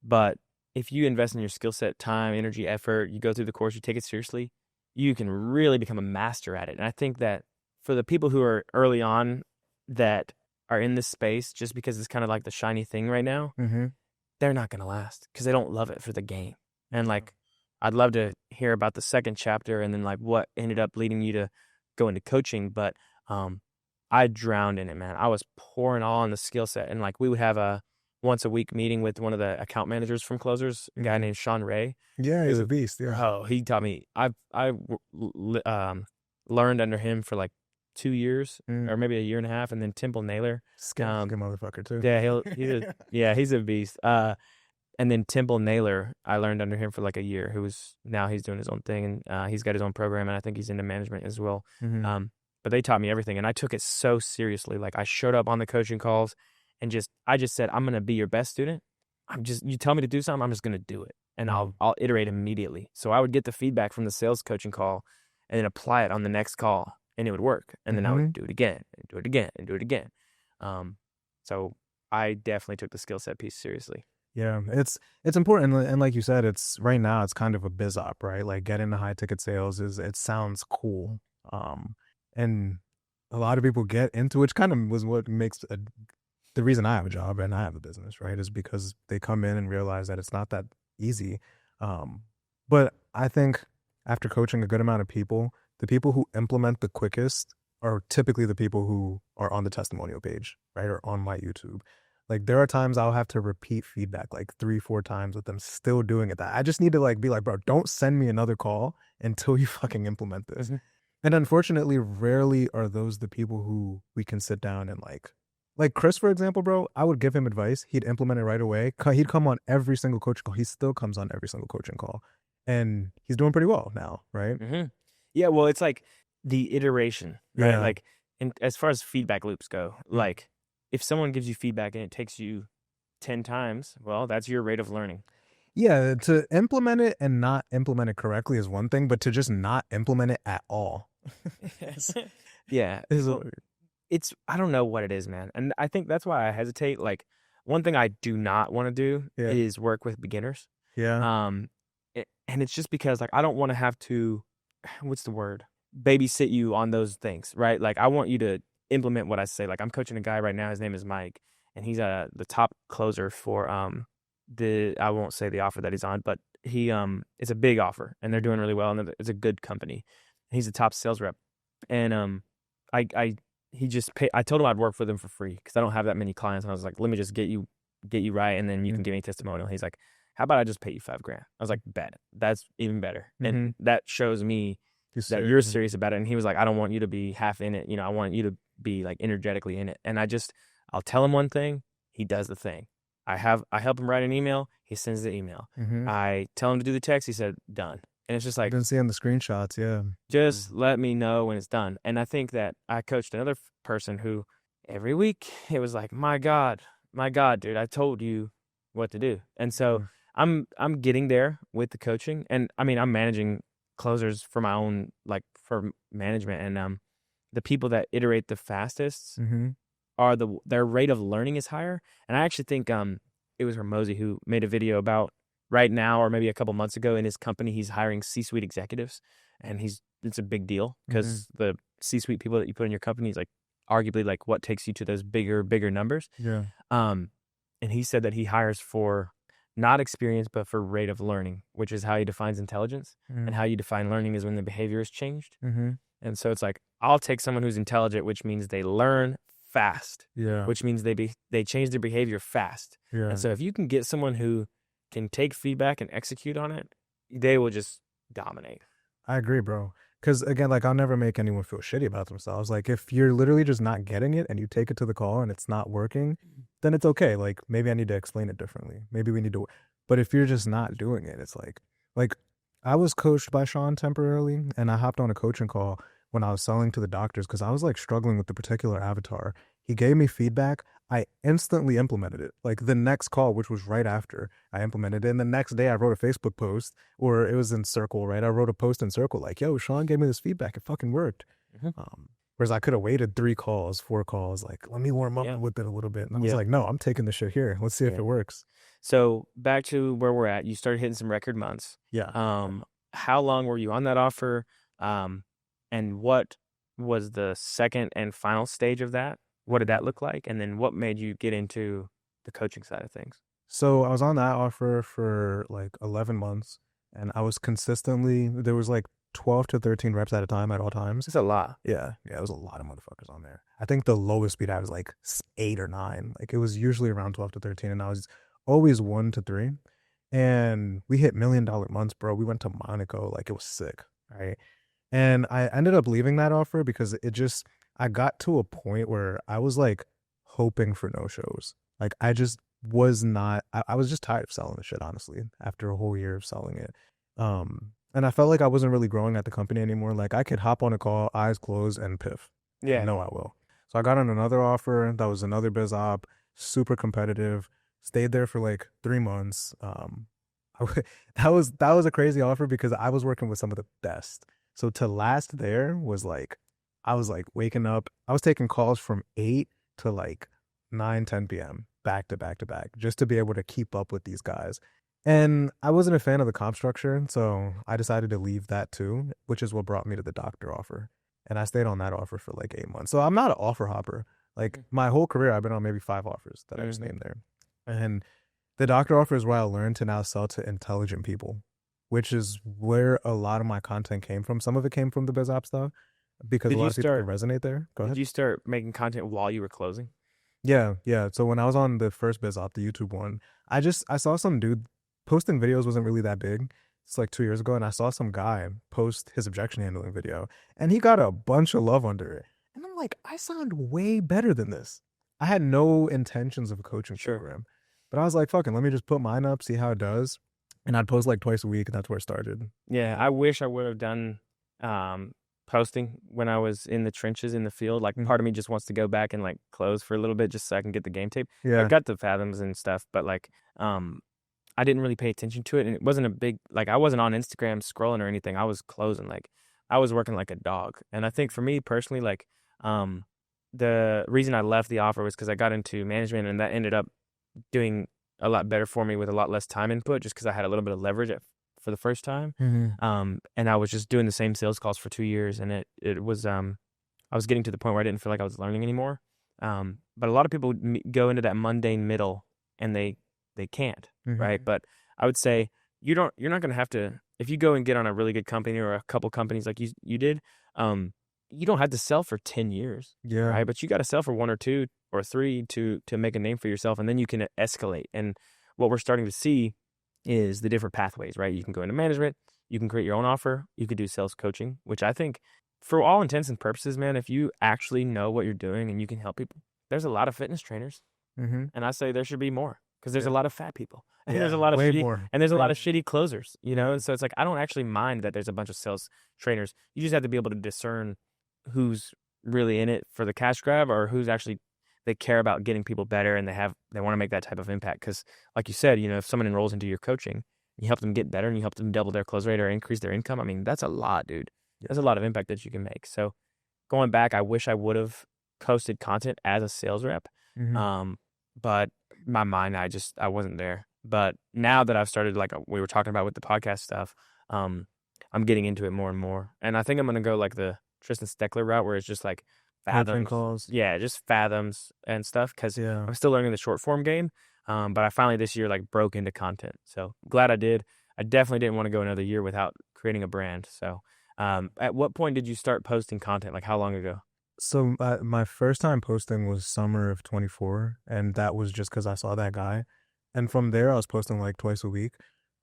But if you invest in your skill set, time, energy, effort, you go through the course, you take it seriously, you can really become a master at it. And I think that for the people who are early on that are in this space, just because it's kind of like the shiny thing right now, Mm-hmm. they're not going to last because they don't love it for the game. And like, I'd love to hear about the second chapter and then like what ended up leading you to go into coaching. But I drowned in it, man. I was pouring all on the skill set. And like, we would have a once a week meeting with one of the account managers from Closers, a guy Mm-hmm. named Sean Ray. Yeah, he's a Who, beast. Yeah. bro, he taught me. Learned under him for like 2 years Mm. or maybe a year and a half, and then Temple Naylor. Skilled good motherfucker too. Yeah, he's a beast. And then Temple Naylor, I learned under him for like a year. Now he's doing his own thing, and he's got his own program, and I think he's into management as well. Mm-hmm. But they taught me everything, and I took it so seriously. Like I showed up on the coaching calls, and I just said, I'm gonna be your best student. You tell me to do something, I'm just gonna do it, and I'll iterate immediately. So I would get the feedback from the sales coaching call, and then apply it on the next call, and it would work. And then I Mm-hmm. would do it again, and do it again, and do it again. So I definitely took the skill set piece seriously. Yeah, it's important, and like you said, it's right now it's kind of a biz op, right? Like getting the high ticket sales it sounds cool, and a lot of people get into which kind of was what makes the reason I have a job and I have a business, right? Is because they come in and realize that it's not that easy. But I think after coaching a good amount of people, the people who implement the quickest are typically the people who are on the testimonial page, right, or on my YouTube. Like there are times I'll have to repeat feedback like 3-4 times with them still doing it. That I just need to like be like, bro, don't send me another call until you fucking implement this. Mm-hmm. And unfortunately, rarely are those the people who we can sit down and like Chris, for example, bro, I would give him advice. He'd implement it right away. He'd come on every single coaching call. He still comes on every single coaching call. And he's doing pretty well now, right? Mm-hmm. Yeah, well, it's like the iteration, right? Yeah. Like, as far as feedback loops go, like if someone gives you feedback and it takes you 10 times, well, that's your rate of learning. Yeah, to implement it and not implement it correctly is one thing, but to just not implement it at all is, Yeah, is a, well, it's I don't know what it is, man, and I think that's why I hesitate. Like, one thing I do not want to do yeah, is work with beginners. yeah, Um, and it's just because like I don't want to have to, what's the word? Babysit you on those things, right? Like I want you to implement what I say. Like I'm coaching a guy right now. His name is Mike, and he's the top closer for the I won't say the offer that he's on, but he it's a big offer, and they're doing really well, and it's a good company. He's the top sales rep, and I he just pay. I told him I'd work with him for free because I don't have that many clients, and I was like, let me just get you right, and then you yeah. can give me a testimonial. He's like, how about I just pay you $5,000? I was like, bet. That's even better. And Mm-hmm. that shows me You that serious? you're serious about it. And he was like, I don't want you to be half in it. You know, I want you to be like energetically in it. And I'll tell him one thing, he does the thing. I help him write an email, he sends the email. Mm-hmm. I tell him to do the text, he said, done. And it's just I've like, been seeing the screenshots. Yeah. just let me know when it's done. And I think that I coached another person who every week it was like, my God, dude, I told you what to do. And so Yeah. I'm getting there with the coaching. And I mean, I'm managing closers for my own, like for management. And the people that iterate the fastest Mm-hmm. are their rate of learning is higher. And I actually think it was Hermosi who made a video about right now or maybe a couple months ago in his company he's hiring C-suite executives, and it's a big deal Mm-hmm. because the C-suite people that you put in your company is like arguably like what takes you to those bigger numbers. Yeah. Um and he said that he hires for not experience but for rate of learning, which is how he defines intelligence, and how you define learning is when the behavior is changed. Mm-hmm. And so it's like, I'll take someone who's intelligent, which means they learn fast, Yeah. which means they change their behavior fast. Yeah. And so if you can get someone who can take feedback and execute on it, they will just dominate. I agree, bro. Because again, like I'll never make anyone feel shitty about themselves. Like if you're literally just not getting it and you take it to the call and it's not working, then it's okay. Like maybe I need to explain it differently. Maybe we need to. But if you're just not doing it, it's like I was coached by Sean temporarily, and I hopped on a coaching call when I was selling to the doctors because I was like struggling with the particular avatar. He gave me feedback. I instantly implemented it. Like the next call, which was right after I implemented it, and the next day I wrote a Facebook post, or it was in Circle, right? I wrote a post in Circle like, "Yo, Sean gave me this feedback. It fucking worked." Mhm. Whereas I could have waited 3 calls, 4 calls, like let me warm up Yeah. with it a little bit. And I was Yeah. like, "No, I'm taking this shit here. Let's see if Yeah. it works." So back to where we're at, you started hitting some record months. Yeah. How long were you on that offer? And what was the second and final stage of that? What did that look like? And then what made you get into the coaching side of things? So I was on that offer for like 11 months, and I was consistently, there was like 12 to 13 reps at a time at all times. It's a lot. Yeah, yeah, it was a lot of motherfuckers on there. I think the lowest speed I was like 8 or 9. Like it was usually around 12 to 13, and I was always 1 to 3. And we hit $1 million months, bro. We went to Monaco, like it was sick, right? And I ended up leaving that offer because it just, I got to a point where I was like hoping for no shows. Like I just was not, I was just tired of selling the shit, honestly, after a whole year of selling it. And I felt like I wasn't really growing at the company anymore. Like I could hop on a call, eyes closed, and piff. I Yeah. know I will. So I got on another offer that was another biz op, super competitive. Stayed there for like 3 months. That was a crazy offer because I was working with some of the best. So to last there was like, I was like waking up. I was taking calls from 8 to like 9, 10 p.m. back to back to back just to be able to keep up with these guys. And I wasn't a fan of the comp structure, so I decided to leave that too, which is what brought me to the doctor offer. And I stayed on that offer for like 8 months. So I'm not an offer hopper. Like my whole career, I've been on maybe 5 offers that I just named there. And the doctor offer is where I learned to now sell to intelligent people, which is where a lot of my content came from. Some of it came from the biz op stuff because a Did lot you of people can start resonate there. Go did ahead. you start making content while you were closing? Yeah, yeah. So when I was on the first biz op, the YouTube one, I saw some dude posting videos wasn't really that big. It's like 2 years ago, and I saw some guy post his objection handling video, and he got a bunch of love under it. And I'm like, I sound way better than this. I had no intentions of a coaching Sure. program, but I was like, fucking, let me just put mine up, see how it does. And I'd post like twice a week, and that's where it started. Yeah, I wish I would have done posting when I was in the trenches in the field. Like part of me just wants to go back and like close for a little bit just so I can get the game tape. Yeah. I've got the fathoms and stuff, but like I didn't really pay attention to it, and it wasn't a big like I wasn't on Instagram scrolling or anything. I was closing like I was working like a dog. And I think for me personally, like the reason I left the offer was because I got into management, and that ended up doing a lot better for me with a lot less time input, just because I had a little bit of leverage for the first time. And I was just doing the same sales calls for 2 years, and it was I was getting to the point where I didn't feel like I was learning anymore. But a lot of people go into that mundane middle, and they can't, right? But I would say you're not going to have to, if you go and get on a really good company or a couple companies like you did, you don't have to sell for 10 years, right? But you got to sell for 1 or 2 or 3 to make a name for yourself, and then you can escalate. And what we're starting to see is the different pathways, right? You can go into management, you can create your own offer, you could do sales coaching, which I think for all intents and purposes, man, if you actually know what you're doing and you can help people, there's a lot of fitness trainers, and I say there should be more, because there's a lot of fat people, and there's a lot of way shitty, more. and there's a lot of shitty closers, you know. And so it's like I don't actually mind that there's a bunch of sales trainers. You just have to be able to discern who's really in it for the cash grab, or who's actually they care about getting people better, and they want to make that type of impact. Because like you said, you know, if someone enrolls into your coaching, you help them get better, and you help them double their close rate or increase their income. I mean, that's a lot, dude. That's a lot of impact that you can make. So going back, I wish I would have posted content as a sales rep. But my mind, I wasn't there. But now that I've started, like we were talking about with the podcast stuff, I'm getting into it more and more. And I think I'm going to go like the Tristan Steckler route, where it's just like fathoms calls. Yeah, just fathoms and stuff. Because I'm still learning the short form game. But I finally this year like broke into content. So glad I did. I definitely didn't want to go another year without creating a brand. So at what point did you start posting content? Like how long ago? So my first time posting was summer of 24, and that was just because I saw that guy. And from there, I was posting like twice a week,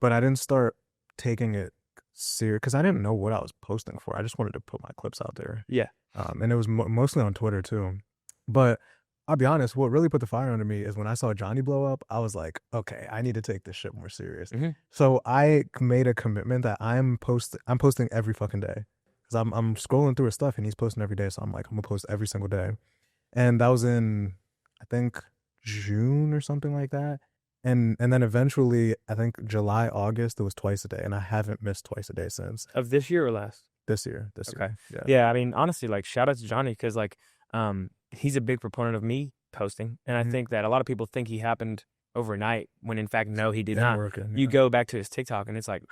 but I didn't start taking it serious because I didn't know what I was posting for. I just wanted to put my clips out there. Yeah. And it was mostly on Twitter too. But I'll be honest, what really put the fire under me is when I saw Johnny blow up, I was like, okay, I need to take this shit more serious. So I made a commitment that I'm posting every fucking day. Because I'm scrolling through his stuff and he's posting every day. So I'm like, I'm gonna post every single day. And that was in, I think, June or something like that. And then eventually, I think July, August, it was twice a day. And I haven't missed twice a day since. Of this year or last? This year. Okay. Yeah, I mean, honestly, like shout out to Johnny, because like he's a big proponent of me posting. And I think that a lot of people think he happened overnight, when in fact, no, he did not. You go back to his TikTok and it's like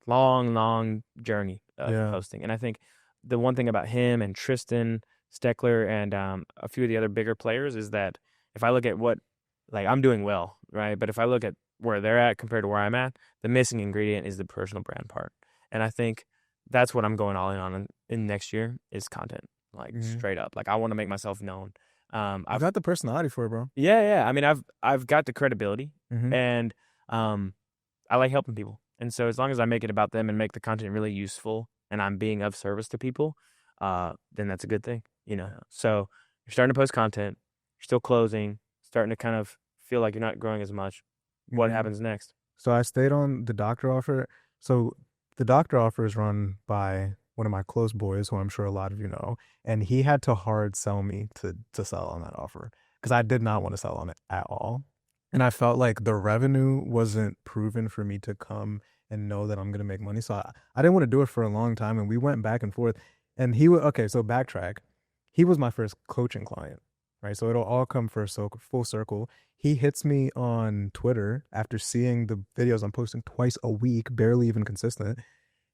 long journey of posting. And I think the one thing about him and Tristan Steckler and a few of the other bigger players is that if I look at what, like I'm doing well, right? But if I look at where they're at compared to where I'm at, the missing ingredient is the personal brand part. And I think that's what I'm going all in on in next year is content, like straight up. Like I want to make myself known. I've got the personality for it, bro. Yeah. I mean, I've got the credibility, and I like helping people. And so as long as I make it about them and make the content really useful, and I'm being of service to people, then that's a good thing, you know. So you're starting to post content, you're still closing, starting to kind of feel like you're not growing as much. What happens next? So I stayed on the doctor offer. So the doctor offer is run by one of my close boys, who I'm sure a lot of you know, and he had to hard sell me to sell on that offer because I did not want to sell on it at all. And I felt like the revenue wasn't proven for me to come and know that I'm going to make money. So I didn't want to do it for a long time. And we went back and forth. And okay, so backtrack. He was my first coaching client, right? So it'll all come full circle. He hits me on Twitter after seeing the videos I'm posting twice a week, barely even consistent.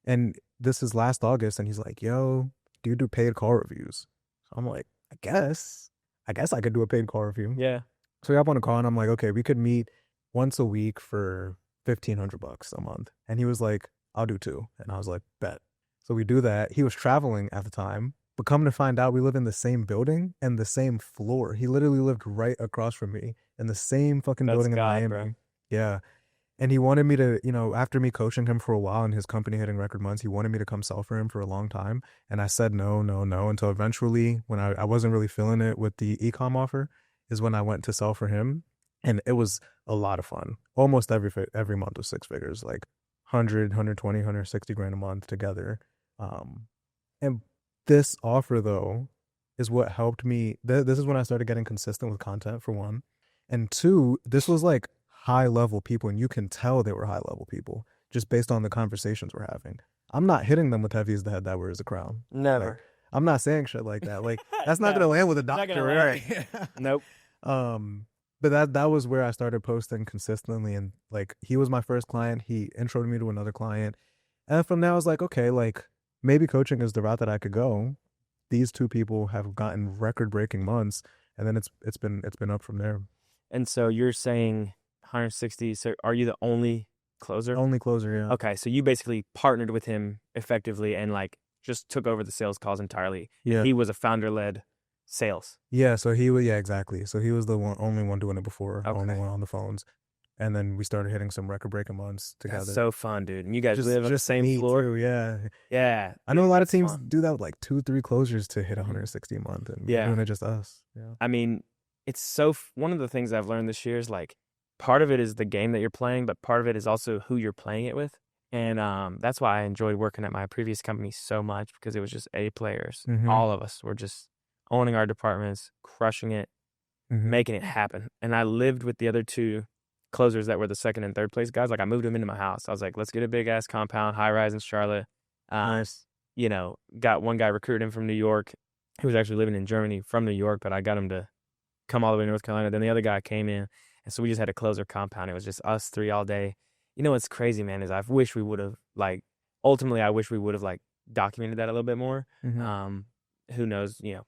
And this is last August. And he's like, yo, do you do paid call reviews? So I'm like, I guess I could do a paid call review. Yeah. So we hop on a call and I'm like, okay, we could meet once a week for $1,500 a month. And he was like, I'll do 2. And I was like, bet. So we do that. He was traveling at the time, but come to find out, we live in the same building and the same floor. He literally lived right across from me in the same fucking building in Miami. Bro. Yeah. And he wanted me to, you know, after me coaching him for a while and his company hitting record months, he wanted me to come sell for him for a long time. And I said no, until eventually when I wasn't really feeling it with the e-com offer is when I went to sell for him. And it was a lot of fun. Almost every month was 6 figures, like 100, 120, 160 grand a month together. And this offer, though, is what helped me. This is when I started getting consistent with content, for one. And 2, this was like high level people, and you can tell they were high level people just based on the conversations we're having. I'm not hitting them with heavy as the head that wears the crown. Like, Never. I'm not saying shit like that. Like, that's not No, gonna land with a not gonna doctor, land. right? Nope. But that was where I started posting consistently, and like he was my first client. He introed me to another client, and from there I was like, okay, like maybe coaching is the route that I could go. These two people have gotten record breaking months, and then it's been up from there. And so you're saying 160. So are you the only closer? Only closer, yeah. Okay, so you basically partnered with him effectively and like just took over the sales calls entirely. Yeah. He was a founder-led sales. Yeah, so he was, yeah, exactly. So he was the only one doing it before, only Okay. one on the phones. And then we started hitting some record breaking months together. That's so fun, dude. And you guys just live on the just same me floor? too, yeah. Yeah. I know a lot of That's teams fun. do that with like 2-3 closures to hit Mhm. 160 a month, and Yeah. we're doing it just us. Yeah. I mean, it's so one of the things I've learned this year is like part of it is the game that you're playing, but part of it is also who you're playing it with. And that's why I enjoyed working at my previous company so much, because it was just A players. Mhm. All of us were just owning our departments, crushing it, Mhm. making it happen. And I lived with the other two closers that were the second and third place guys. Like I moved them into my house. I was like, let's get a big ass compound, high rise in Charlotte. Nice. You know, got one guy recruited him from New York. He was actually living in Germany from New York, but I got him to come all the way to North Carolina. Then the other guy came in, and so we just had a closer compound. It was just us three all day. You know what's crazy, man, is I wish we would have like ultimately I wish we would have like documented that a little bit more. Mhm. Who knows, you know,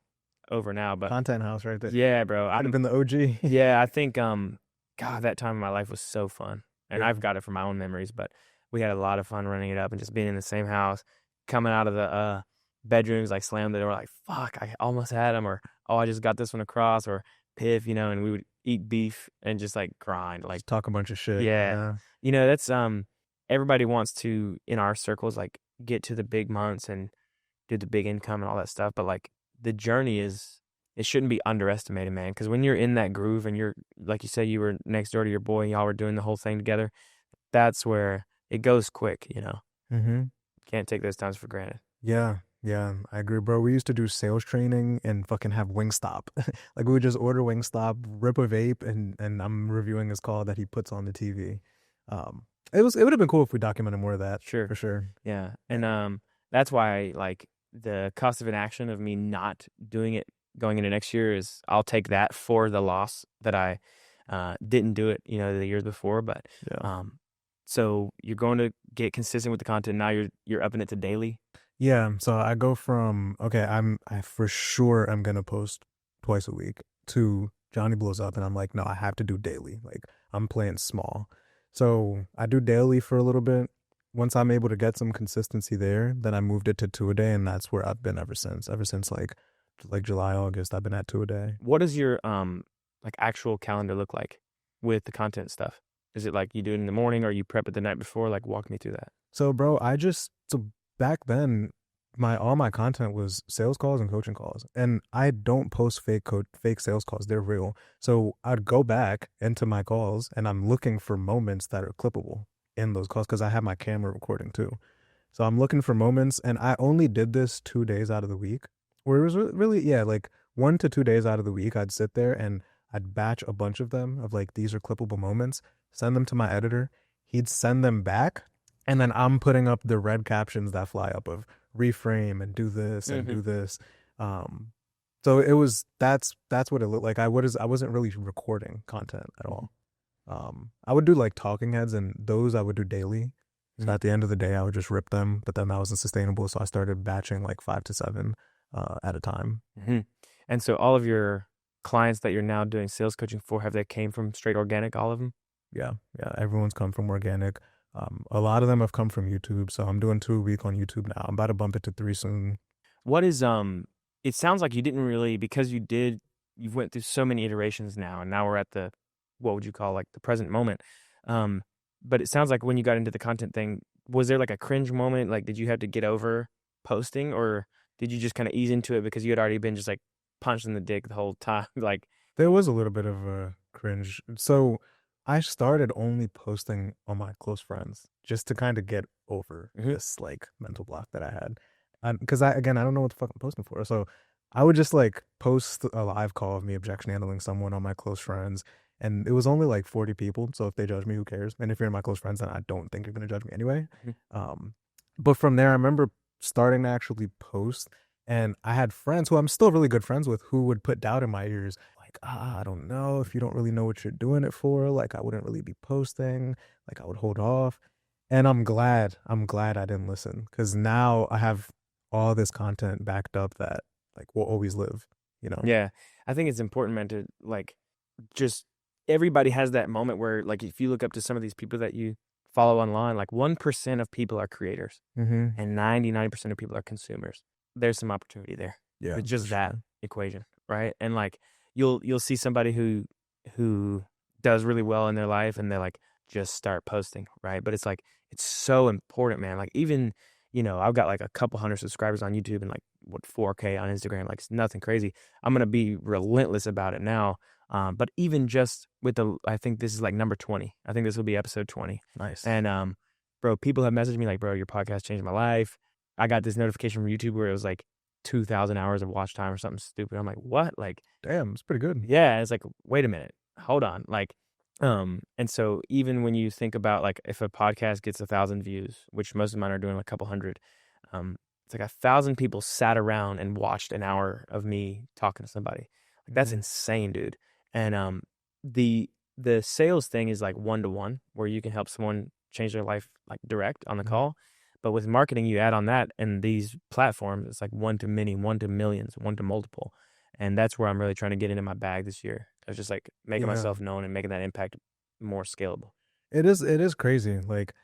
over now, but Content house right there. yeah, bro. I'd have been the OG. Yeah, I think God, that time in my life was so fun. And Yeah. I've got it from my own memories, but we had a lot of fun running it up and just being in the same house, coming out of the bedrooms, like slam the door, like, fuck, I almost had him, or oh, I just got this one across, or piff, you know, and we would eat beef and just like grind. Like, Just talk a bunch of shit. yeah. You know, that's everybody wants to in our circles like get to the big months and do the big income and all that stuff, but like the journey is it shouldn't be underestimated, man, because when you're in that groove and you're like you said, you were next door to your boy and y'all were doing the whole thing together, that's where it goes quick, you know. Mm-hmm. Can't take those times for granted. Yeah, yeah, I agree, bro. We used to do sales training and fucking have Wingstop. Like we would just order Wingstop, rip a vape, and I'm reviewing his call that he puts on the TV. It would have been cool if we documented more of that. Sure. For sure. Yeah. And that's why like the cost of inaction of me not doing it going into next year is I'll take that for the loss that I didn't do it, you know, the years before. But Yeah. so you're going to get consistent with the content. Now you're upping it to daily. Yeah, so I go from okay, I for sure am gonna post twice a week to Johnny blows up and I'm like, no, I have to do daily. Like I'm playing small. So I do daily for a little bit. Once I'm able to get some consistency there, then I moved it to 2 a day, and that's where I've been ever since. Ever since like July, August, I've been at 2 a day. What does your like actual calendar look like with the content stuff? Is it like you do it in the morning or you prep it the night before? Like walk me through that. So bro, so back then all my content was sales calls and coaching calls, and I don't post fake sales calls. They're real. So I'd go back into my calls and I'm looking for moments that are clippable in those calls because I have my camera recording too. So I'm looking for moments, and I only did this 2 days out of the week, where it was really, yeah, like 1 to 2 days out of the week I'd sit there and I'd batch a bunch of them of like, these are clippable moments, send them to my editor, he'd send them back, and then I'm putting up the red captions that fly up of reframe and do this and do this. So it was that's what it looked like. I wasn't really recording content at all. I would do like talking heads, and those I would do daily. So at the end of the day, I would just rip them, but then that wasn't sustainable. So I started batching like 5 to 7 at a time. And so all of your clients that you're now doing sales coaching for, have they came from straight organic, all of them? Yeah. Everyone's come from organic. A lot of them have come from YouTube. So I'm doing 2 a week on YouTube now. I'm about to bump it to 3 soon. What is it sounds like you didn't really, because you went through so many iterations now, and now we're at the, what would you call like the present moment. But it sounds like when you got into the content thing, was there like a cringe moment? Like, did you have to get over posting, or did you just kind of ease into it because you had already been just like punched in the dick the whole time? Like, there was a little bit of a cringe. So I started only posting on my close friends just to kind of get over this like mental block that I had. Because I don't know what the fuck I'm posting for. So I would just like post a live call of me objection handling someone on my close friends. And it was only like 40 people. So if they judge me, who cares? And if you're in my close friends, then I don't think you're going to judge me anyway. Mhm. Um, but from there, I remember starting to actually post. And I had friends who I'm still really good friends with who would put doubt in my ears. Like, I don't know if you don't really know what you're doing it for. Like, I wouldn't really be posting. Like, I would hold off. And I'm glad I didn't listen because now I have all this content backed up that like will always live, you know? Yeah, I think it's important, man, to like just everybody has that moment where like if you look up to some of these people that you follow online, like 1% of people are creators Mm-hmm. and 99% of people are consumers. There's some opportunity there Yeah, with for just that sure. equation, right? And like you'll see somebody who does really well in their life and they're like just start posting, right? But it's like it's so important, man. Like even I've got like a couple hundred subscribers on YouTube and like what 4K on Instagram, like it's nothing crazy. I'm gonna be relentless about it now. But even just with I think this is like number 20. I think this will be episode 20. Nice. And bro, people have messaged me like, bro, your podcast changed my life. I got this notification from YouTube where it was like 2,000 hours of watch time or something stupid. I'm like, what? Like, Damn, it's pretty good. yeah. It's like, wait a minute, hold on. Like, and so even when you think about like if a podcast gets 1,000 views, which most of mine are doing like a couple hundred, it's like 1,000 people sat around and watched an hour of me talking to somebody. Like that's Mm-hmm. insane, dude. And the the sales thing is like 1-to-1, where you can help someone change their life like direct on the Mm-hmm. call. But with marketing, you add on that, and these platforms, it's like 1-to-many, 1-to-millions, 1-to-multiple, and that's where I'm really trying to get into my bag this year. I was just like making Yeah, myself known and making that impact more scalable. it is crazy. Like,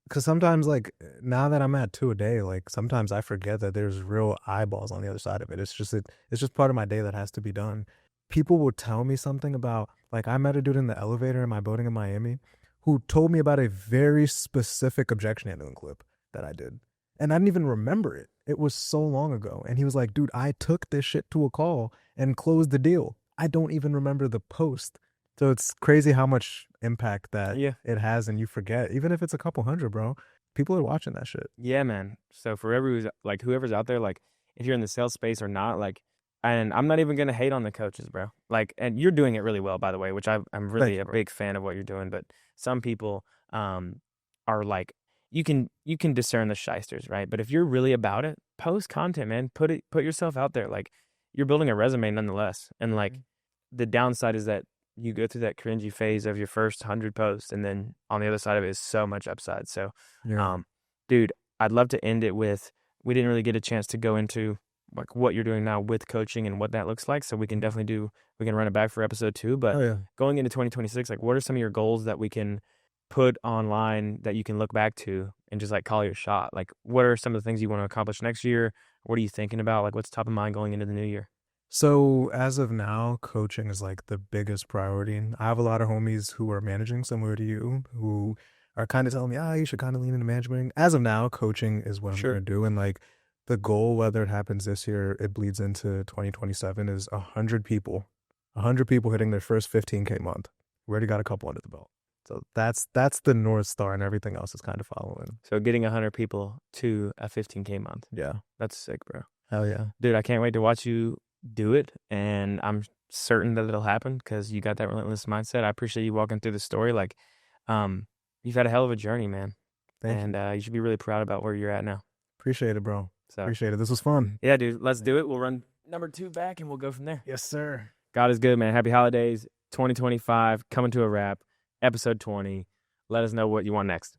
because sometimes, like, now that I'm at two a day, like, sometimes I forget that there's real eyeballs on the other side of it. It's just part of my day that has to be done. People will tell me something about, like, I met a dude in the elevator in my building in Miami who told me about a very specific objection handling clip that I did. And I didn't even remember it. It was so long ago. And he was like, dude, I took this shit to a call and closed the deal. I don't even remember the post. So it's crazy how much impact that Yeah. it has, and you forget, even if it's a couple hundred, bro. People are watching that shit. Yeah, man. So for whoever's out there, like if you're in the sales space or not, like, and I'm not even gonna hate on the coaches, bro. Like, and you're doing it really well, by the way, which I'm Thank really you, a bro. big fan of what you're doing. But some people are like, you can discern the shysters, right? But if you're really about it, post content, man. Put yourself out there. Like, you're building a resume nonetheless. And like, Mhm. the downside is that you go through that cringy phase of your first 100 posts, and then on the other side of it is so much upside. So, Yeah. um, dude, I'd love to end it with we didn't really get a chance to go into like what you're doing now with coaching and what that looks like. So we can Mhm. definitely we can run it back for episode 2. But Oh yeah. going into 2026, like what are some of your goals that we can put online that you can look back to and just like call your shot? Like what are some of the things you want to accomplish next year? What are you thinking about? Like what's top of mind going into the new year? So as of now, coaching is like the biggest priority. I have a lot of homies who are managing similar to you who are kind of telling me, you should kind of lean into management. As of now, coaching is what I'm Sure. gonna do. And like the goal, whether it happens this year, it bleeds into 2027, is 100 people. 100 people hitting their first 15K month. We already got a couple under the belt. So that's the North Star, and everything else is kind of following. So getting 100 people to a 15K month. Yeah. That's sick, bro. Hell yeah. Dude, I can't wait to watch you do it. And I'm certain that it'll happen because you got that relentless mindset. I appreciate you walking through the story. Like, you've had a hell of a journey, man. Thank And you. you should be really proud about where you're at now. Appreciate it, bro. So, Appreciate it. This was fun. yeah, dude, let's do it. We'll run number 2 back and we'll go from there. Yes, sir. God is good, man. Happy holidays. 2025 coming to a wrap. Episode 20. Let us know what you want next.